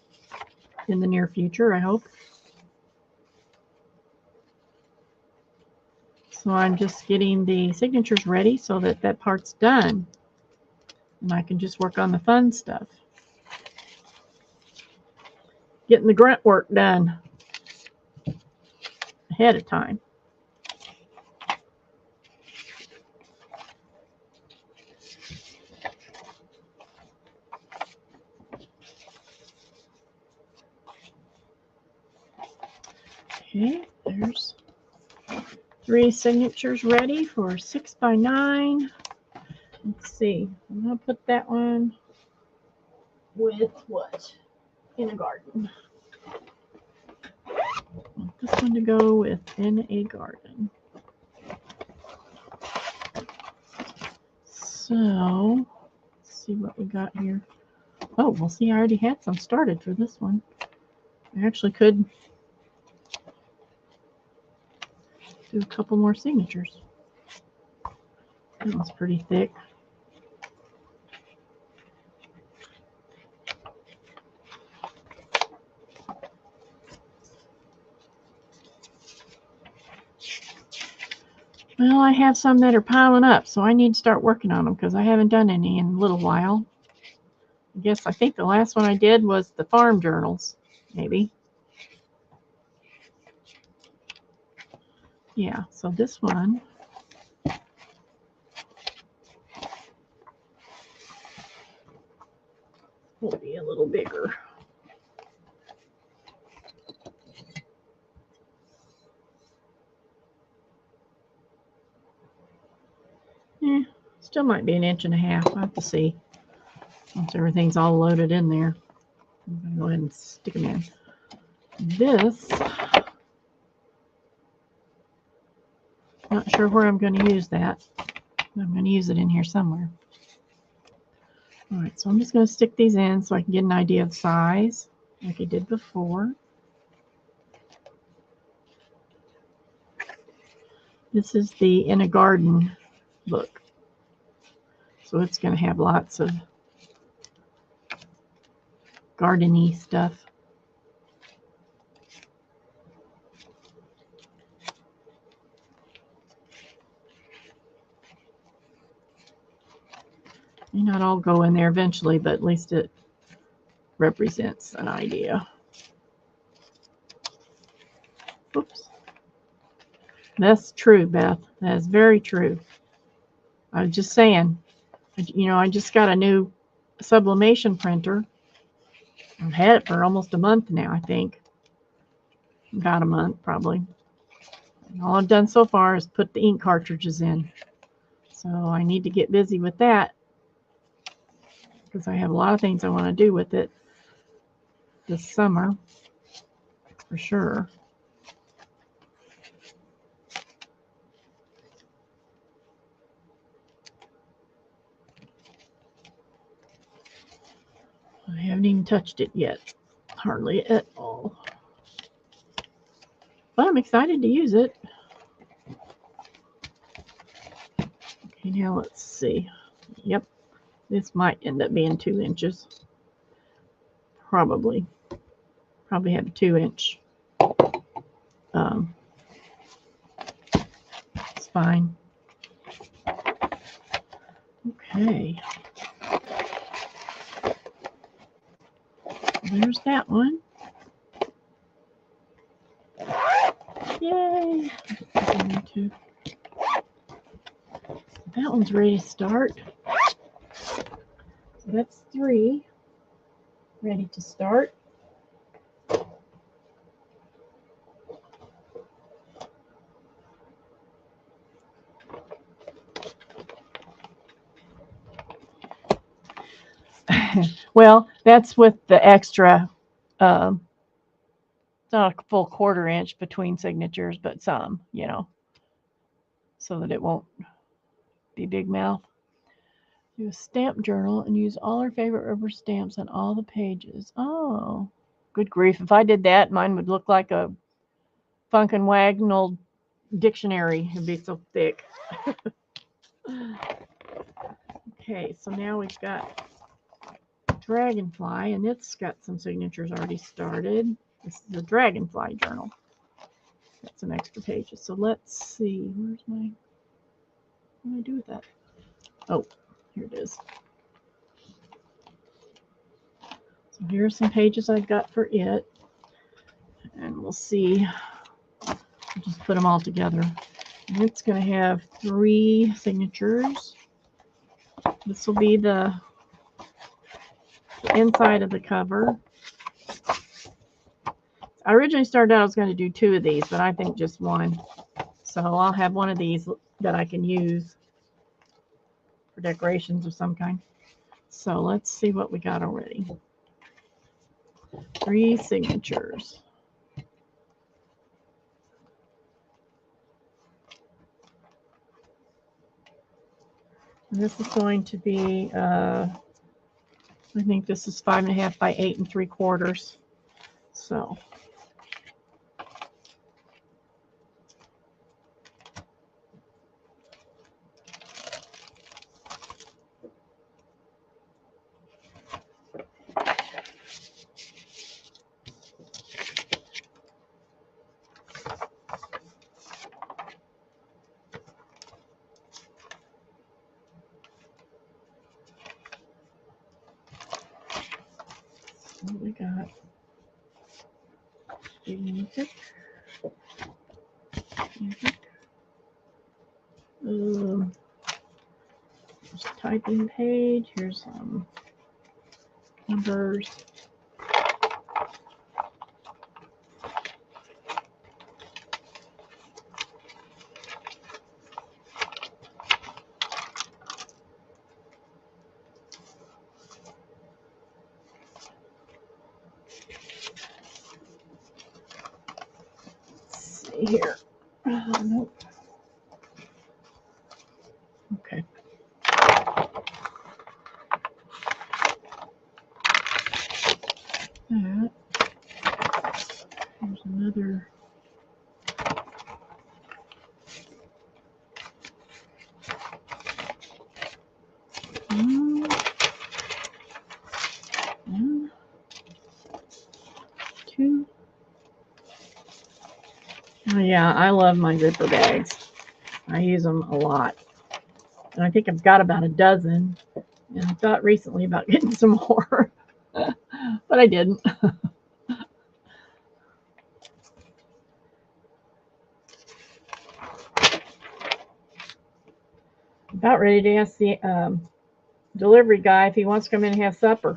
in the near future, I hope. So I'm just getting the signatures ready so that that part's done. And I can just work on the fun stuff. Getting the grunt work done ahead of time. Okay, there's 3 signatures ready for 6x9. Let's see, I'm going to put that one with what? In a garden. I want this one to go with in a garden. So, let's see what we got here. Oh, well, see, I already had some started for this one. I actually could do a couple more signatures. That one's pretty thick. Well, I have some that are piling up, so I need to start working on them because I haven't done any in a little while. I think the last one I did was the farm journals, maybe. Yeah, so this one will be a little bigger. Still might be 1.5 inches. I'll have to see once everything's all loaded in there. I'm going to go ahead and stick them in. This, not sure where I'm going to use that. I'm going to use it in here somewhere. All right, so I'm just going to stick these in so I can get an idea of size like I did before. This is the In a Garden book. So it's going to have lots of garden-y stuff. May not all go in there eventually, but at least it represents an idea. Oops. That's true, Beth. That is very true. I was just saying, I just got a new sublimation printer. I've had it for almost a month now, I think. About a month, probably. And all I've done so far is put the ink cartridges in. So I need to get busy with that because I have a lot of things I want to do with it this summer, for sure. I haven't even touched it yet, hardly at all. But I'm excited to use it. Okay, now let's see. Yep, this might end up being 2 inches. Probably have a 2-inch spine. Okay. There's that one. Yay! That one's ready to start. So that's 3 ready to start. Well, that's with the extra, not a full 1/4 inch between signatures, but some, so that it won't be big mouth. Do a stamp journal and use all our favorite rubber stamps on all the pages. Oh, good grief. If I did that, mine would look like a Funkin' Wagnall dictionary. It'd be so thick. Okay, so now we've got Dragonfly, and it's got some signatures already started. This is a Dragonfly journal. Got some extra pages. So let's see. Where's my... What do I do with that? Oh, here it is. So here are some pages I've got for it. And we'll see. I'll just put them all together. And it's going to have 3 signatures. This will be the inside of the cover. I originally started out I was going to do 2 of these, but I think just 1. So I'll have one of these that I can use for decorations of some kind. So let's see what we got already. 3 signatures. And this is going to be, I think this is 5.5 by 8 3/4. So. What we got? Music. There's a typing page. Here's some numbers. Here. Nope. Okay. That. Here's another. One, 2. Oh yeah, I love my zipper bags. I use them a lot. And I think I've got about a dozen. And I thought recently about getting some more, but I didn't. About ready to ask the delivery guy if he wants to come in and have supper.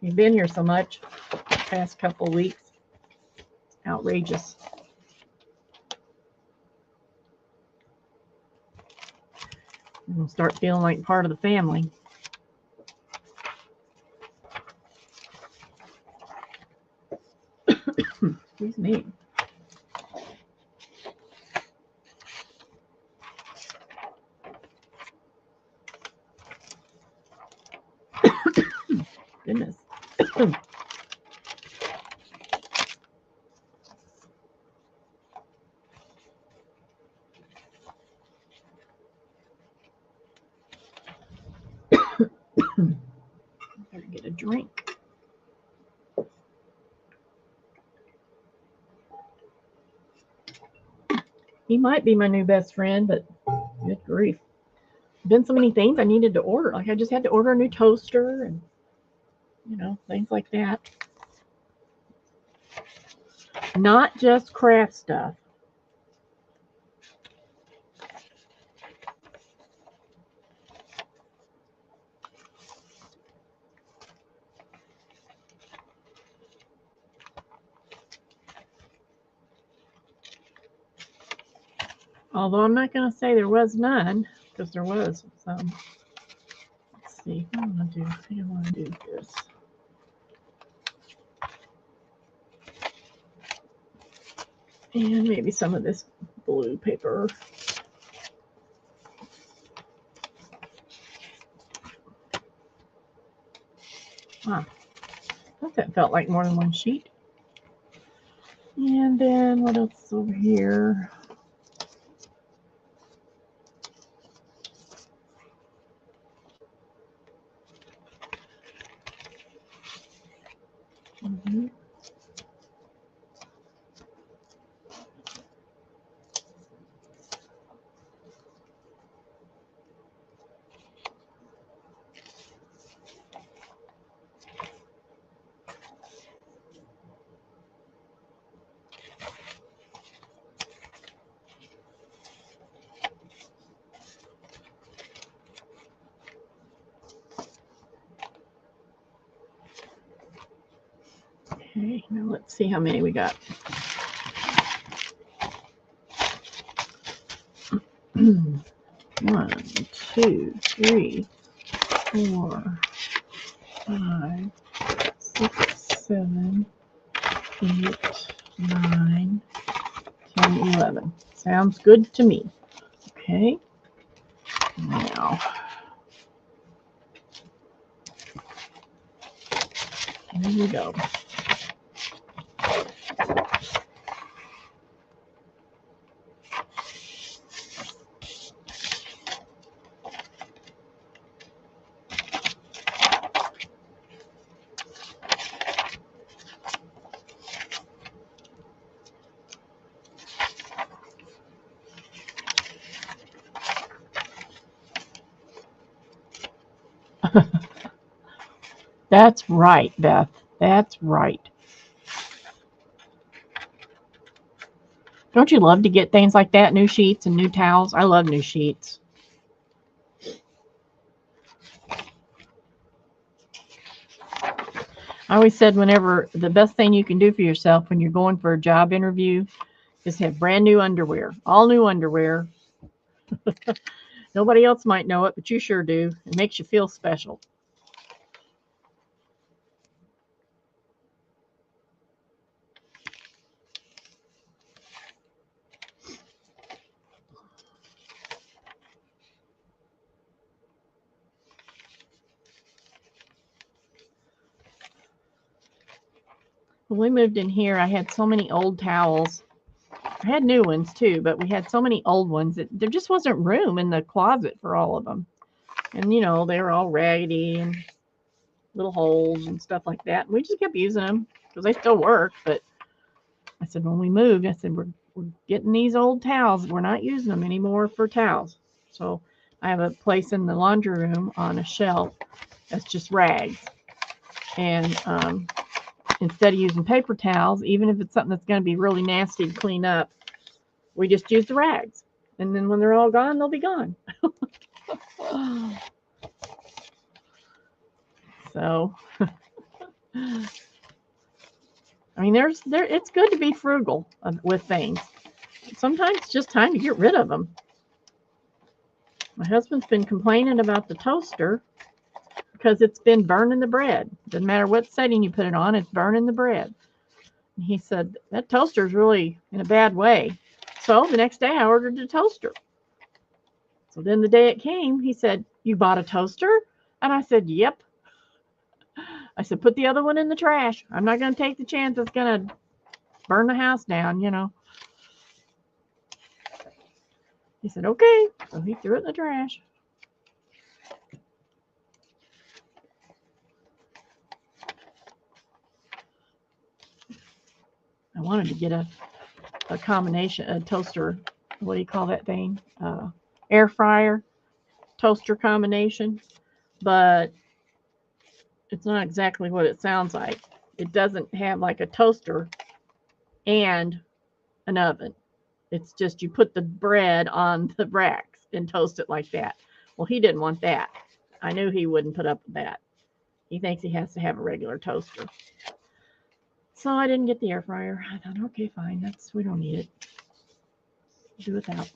He's been here so much the past couple of weeks. Outrageous. I'm gonna start feeling like part of the family. Excuse me. Goodness. Better get a drink. He might be my new best friend, but good grief. Been so many things I needed to order. Like I just had to order a new toaster and things like that. Not just craft stuff. Although I'm not going to say there was none, because there was some. Let's see. What do I want to do? I think I want to do this. And maybe some of this blue paper. Huh. I thought that felt like more than one sheet. And then what else is over here? Mm-hmm. Okay, now let's see how many we got. 1, 2, 3, 4, 5, 6, 7, 8, 9, 10, 11. Sounds good to me. Okay. Now, here we go. That's right, Beth. That's right. Don't you love to get things like that? New sheets and new towels? I love new sheets. I always said whenever the best thing you can do for yourself when you're going for a job interview is have brand new underwear, all new underwear. Nobody else might know it, but you sure do. It makes you feel special. When we moved in here, I had so many old towels. I had new ones too, but we had so many old ones that there just wasn't room in the closet for all of them. And, they were all raggedy and little holes and stuff like that. And we just kept using them because they still work. But I said, when we moved, I said, we're getting these old towels. We're not using them anymore for towels. So I have a place in the laundry room on a shelf that's just rags. And instead of using paper towels, even if it's something that's going to be really nasty to clean up, we just use the rags. And then when they're all gone, they'll be gone. So, I mean, it's good to be frugal with things. Sometimes it's just time to get rid of them. My husband's been complaining about the toaster because it's been burning the bread. Doesn't matter what setting you put it on, it's burning the bread. And he said, that toaster's really in a bad way. So the next day I ordered a toaster. So then the day it came, he said, you bought a toaster? And I said, yep. I said, put the other one in the trash. I'm not going to take the chance it's going to burn the house down, you know. He said, okay. So he threw it in the trash. I wanted to get a combination, a toaster, what do you call that thing? Air fryer, toaster combination. But it's not exactly what it sounds like. It doesn't have like a toaster and an oven. It's just you put the bread on the racks and toast it like that. Well, he didn't want that. I knew he wouldn't put up with that. He thinks he has to have a regular toaster. So I didn't get the air fryer. I thought, okay, fine. We don't need it. Do without.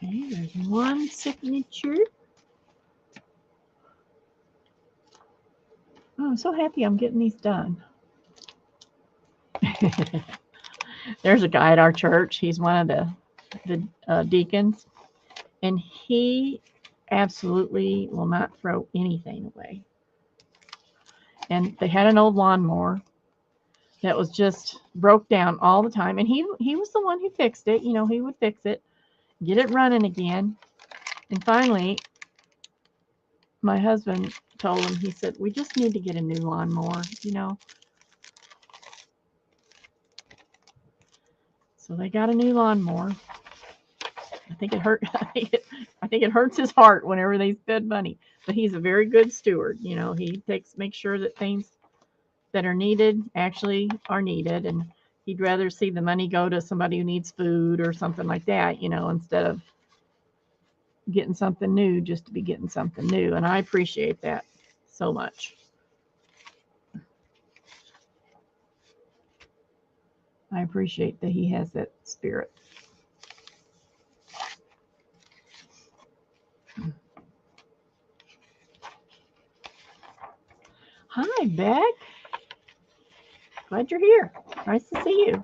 Okay, there's one signature. Oh, I'm so happy I'm getting these done. There's a guy at our church. He's one of the deacons, and he absolutely will not throw anything away. And they had an old lawnmower that was just broke down all the time, and he was the one who fixed it. You know, he would fix it, get it running again, and finally, my husband told him, he said, we just need to get a new lawnmower, you know. So they got a new lawnmower. I think it hurt. I think it hurts his heart whenever they spend money. But he's a very good steward. You know, he makes sure that things that are needed actually are needed, and he'd rather see the money go to somebody who needs food or something like that, you know, instead of getting something new just to be getting something new. And I appreciate that so much. I appreciate that he has that spirit. Hi, Beck. Glad you're here. Nice to see you.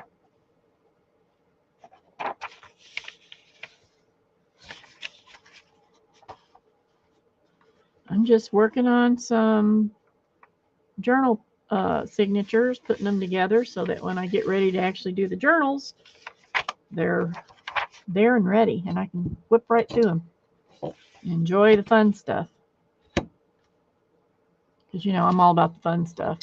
I'm just working on some journal signatures, putting them together so that when I get ready to actually do the journals, they're there and ready, and I can whip right through them. Enjoy the fun stuff. Because, you know, I'm all about the fun stuff.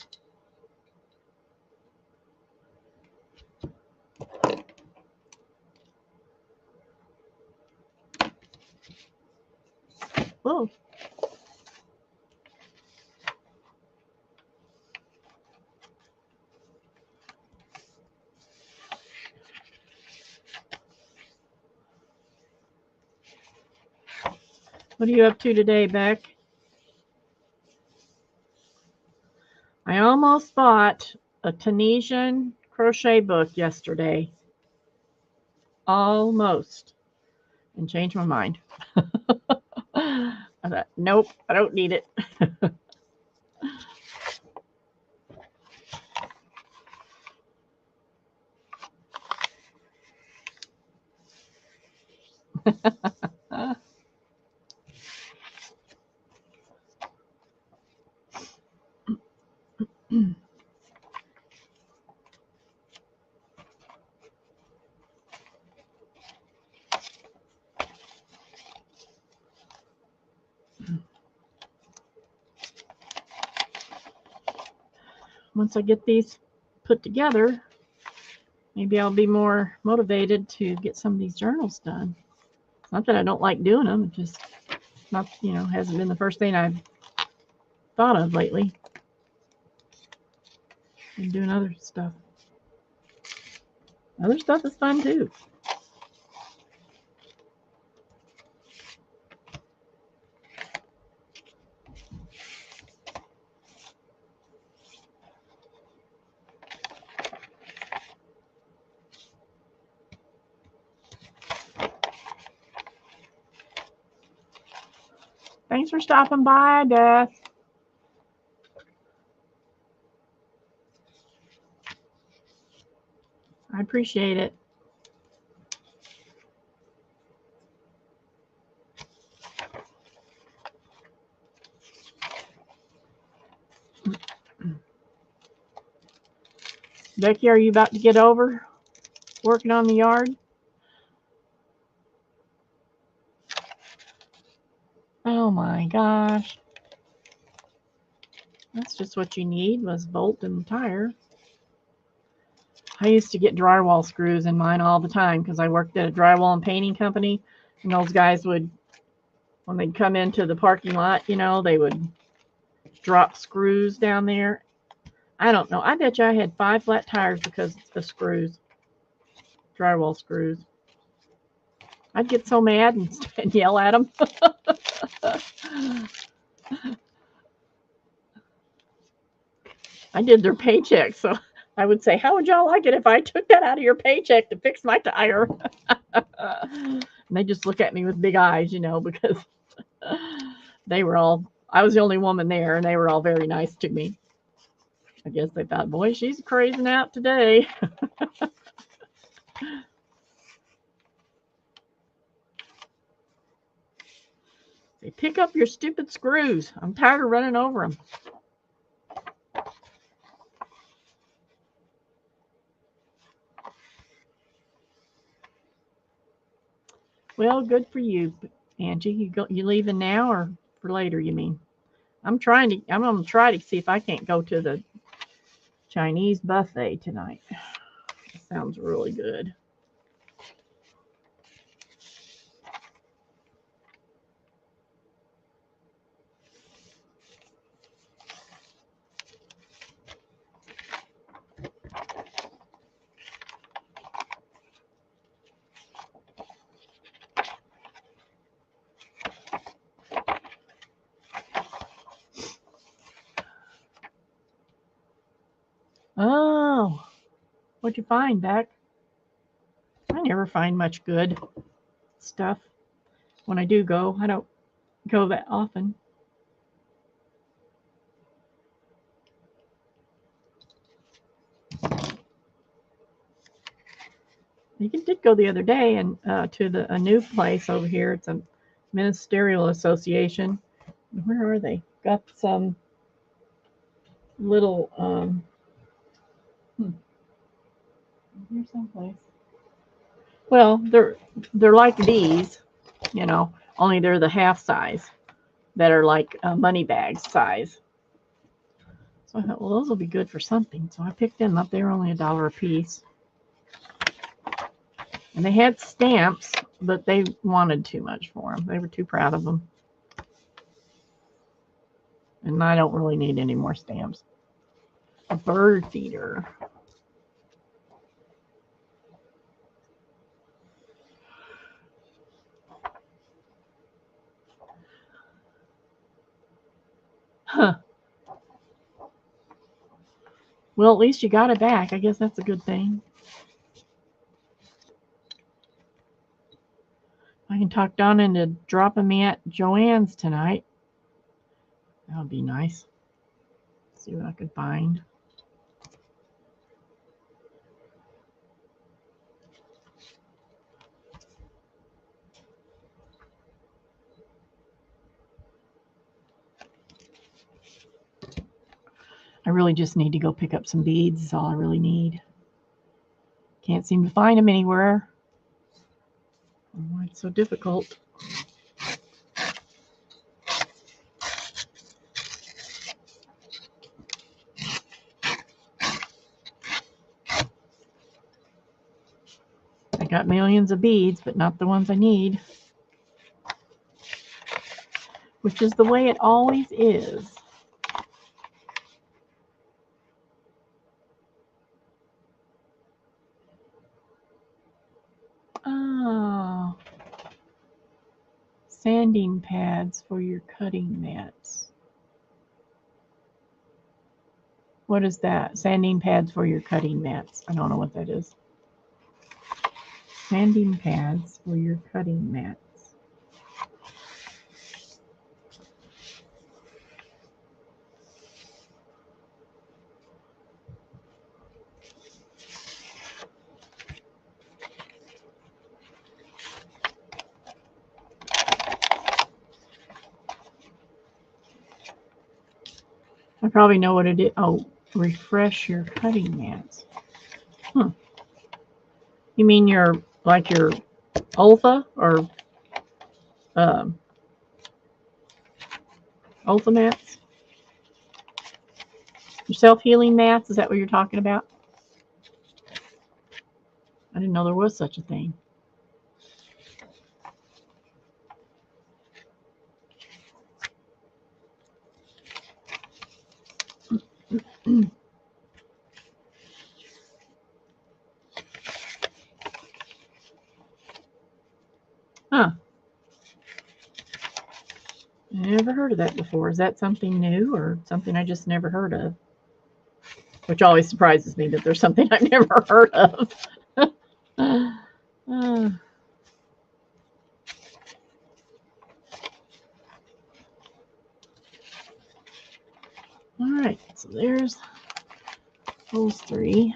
Whoa. What are you up to today, Beck? I almost bought a Tunisian crochet book yesterday. Almost. And changed my mind. I thought, nope, I don't need it. Once I get these put together, maybe I'll be more motivated to get some of these journals done. Not that I don't like doing them, it just not, hasn't been the first thing I've thought of lately. I'm doing other stuff. Other stuff is fun too. Thanks for stopping by, Beth. I appreciate it. Becky, are you about to get over working on the yard? Oh my gosh. That's just what you need, was bolt and tire. I used to get drywall screws in mine all the time because I worked at a drywall and painting company, and those guys would, when they'd come into the parking lot, they would drop screws down there. I don't know. I bet you I had 5 flat tires because of the screws, drywall screws. I'd get so mad and yell at them. I did their paycheck, so I would say, how would y'all like it if I took that out of your paycheck to fix my tire? And they just look at me with big eyes, because they were all, I was the only woman there, and they were all very nice to me. I guess they thought, boy, she's crazing out today. They pick up your stupid screws. I'm tired of running over them. Well, good for you, Angie. You leaving now or for later, you mean? I'm going to try to see if I can't go to the Chinese buffet tonight. It sounds really good. Oh, what'd you find, Beck? I never find much good stuff when I do go. I don't go that often. You did go the other day and to a new place over here. It's a ministerial association. Where are they? Got some little here's someplace. Well, they're like these, only they're the half size that are like money bag size. So I thought, well, those will be good for something. So I picked them up. They were only $1 a piece. And they had stamps, but they wanted too much for them. They were too proud of them. And I don't really need any more stamps. A bird feeder. Huh. Well, at least you got it back. I guess that's a good thing. I can talk Donna into dropping me at Joann's tonight. That would be nice. See what I could find. I really just need to go pick up some beads. Is all I really need. Can't seem to find them anywhere. Oh, it's so difficult. I got millions of beads, but not the ones I need. which is the way it always is. Oh, sanding pads for your cutting mats. What is that? Sanding pads for your cutting mats. I don't know what that is. Sanding pads for your cutting mats. I probably know what it is. Oh, refresh your cutting mats. You mean your Olfa or Olfa mats? Your self-healing mats? Is that what you're talking about? I didn't know there was such a thing. Huh. I never heard of that before. Is that something new or something I just never heard of? Which always surprises me that there's something I've never heard of. All right, so there's those three.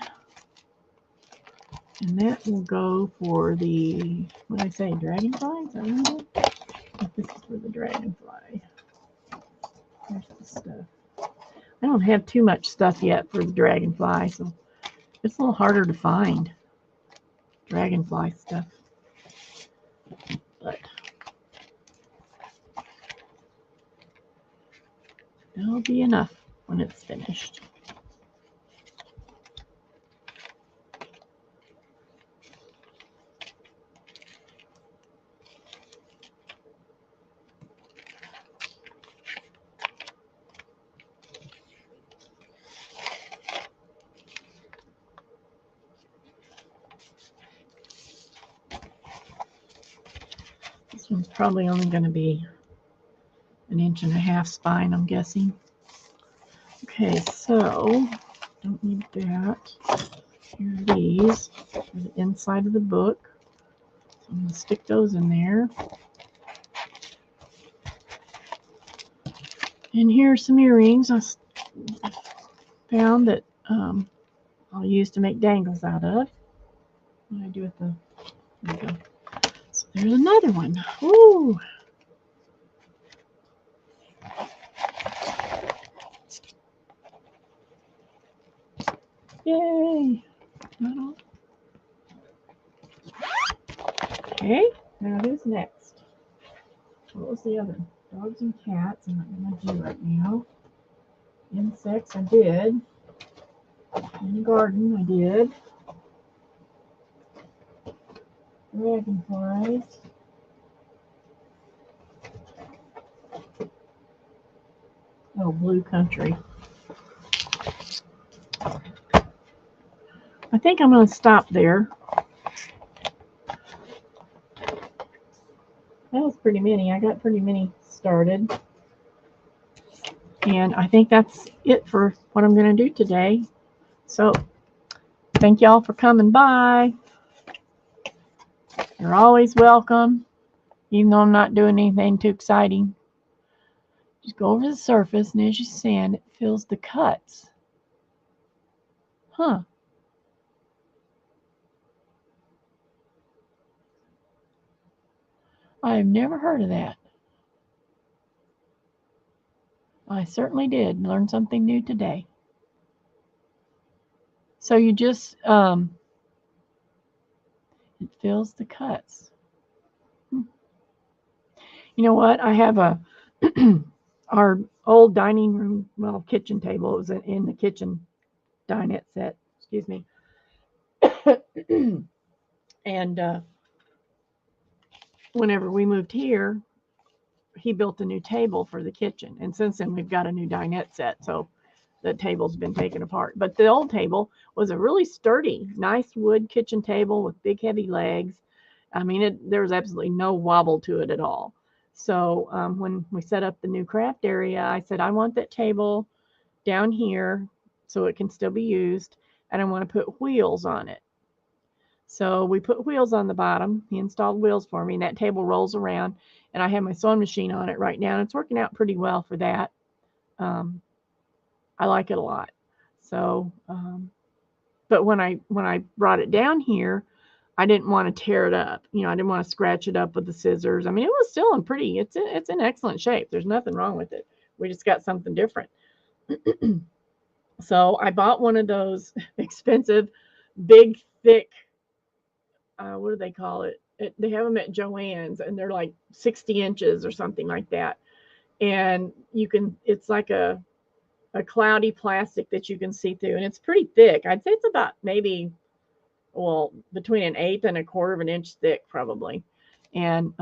And that will go for the, what did I say, dragonflies? I remember. This is for the dragonfly. There's the stuff. I don't have too much stuff yet for the dragonfly, so it's a little harder to find dragonfly stuff. But that'll be enough when it's finished. This one's probably only going to be 1.5 inches spine, I'm guessing. Okay, so don't need that. Here are these for the inside of the book. So I'm going to stick those in there. And here are some earrings I found that I'll use to make dangles out of. What do I do with the, there we go. So there's another one. Ooh. Yay. Okay, now who's next? What was the other? Dogs and cats, I'm not going to do right now. Insects, I did. In the garden, I did. Dragonflies. Oh, Blue Country. I think I'm going to stop there. That was pretty many. I got pretty many started. And I think that's it for what I'm going to do today. So, thank y'all for coming by. You're always welcome, even though I'm not doing anything too exciting. Just go over the surface, and as you sand, it fills the cuts. Huh. I've never heard of that. I certainly did learn something new today. So you just, it fills the cuts. You know what? I have our old dining room, well, kitchen table. It was in the kitchen dinette set. Excuse me. And whenever we moved here, he built a new table for the kitchen. And since then, we've got a new dinette set. So the table's been taken apart. But the old table was a really sturdy, nice wood kitchen table with big, heavy legs. I mean, there was absolutely no wobble to it at all. So when we set up the new craft area, I said, I want that table down here so it can still be used, and I want to put wheels on it. So we put wheels on the bottom. He installed wheels for me, and that table rolls around, and I have my sewing machine on it right now, and it's working out pretty well for that. Um, I like it a lot. So, but when I brought it down here, I didn't want to tear it up. You know, I didn't want to scratch it up with the scissors. I mean, it was still in pretty. It's in excellent shape. There's nothing wrong with it. We just got something different. So I bought one of those expensive, big, thick. What do they call it? They have them at Joann's, and they're like 60 inches or something like that. And you can. It's like a cloudy plastic that you can see through, and it's pretty thick. I'd say it's about maybe, well, between an eighth and a quarter of an inch thick, probably. And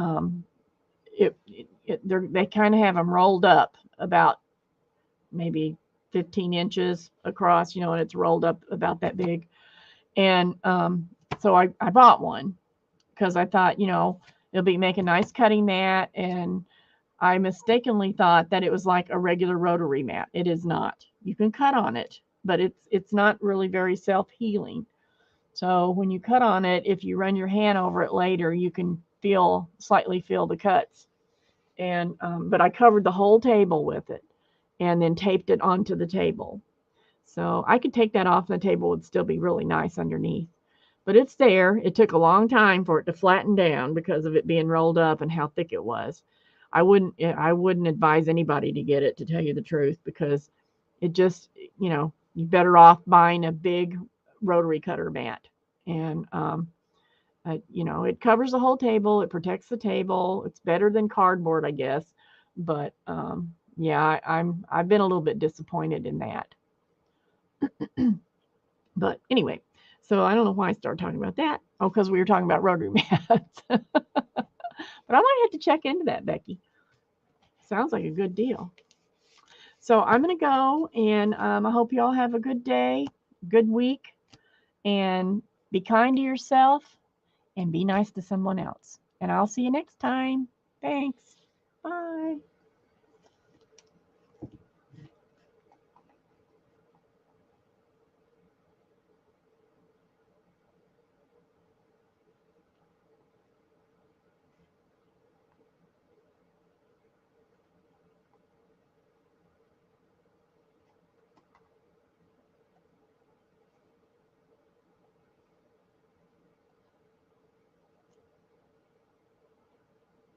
they kind of have them rolled up about maybe 15 inches across, you know, and it's rolled up about that big. And so I bought one because I thought, you know, it'll make a nice cutting mat. And I mistakenly thought that it was like a regular rotary mat. It is not. You can cut on it, but it's not really very self-healing. So when you cut on it, if you run your hand over it later, you can slightly feel the cuts. And but I covered the whole table with it and then taped it onto the table. So I could take that off, and the table would still be really nice underneath. But it's there. It took a long time for it to flatten down because of it being rolled up and how thick it was. I wouldn't advise anybody to get it, to tell you the truth, because it just, you know, you're better off buying a big rotary cutter mat. And you know, it covers the whole table. It protects the table. It's better than cardboard, I guess. But yeah, I've been a little bit disappointed in that. But anyway, so I don't know why I started talking about that. Oh, because we were talking about rotary mats. But I might have to check into that, Becky. Sounds like a good deal. So I'm going to go, and I hope you all have a good day, good week, and be kind to yourself and be nice to someone else. And I'll see you next time. Thanks. Bye.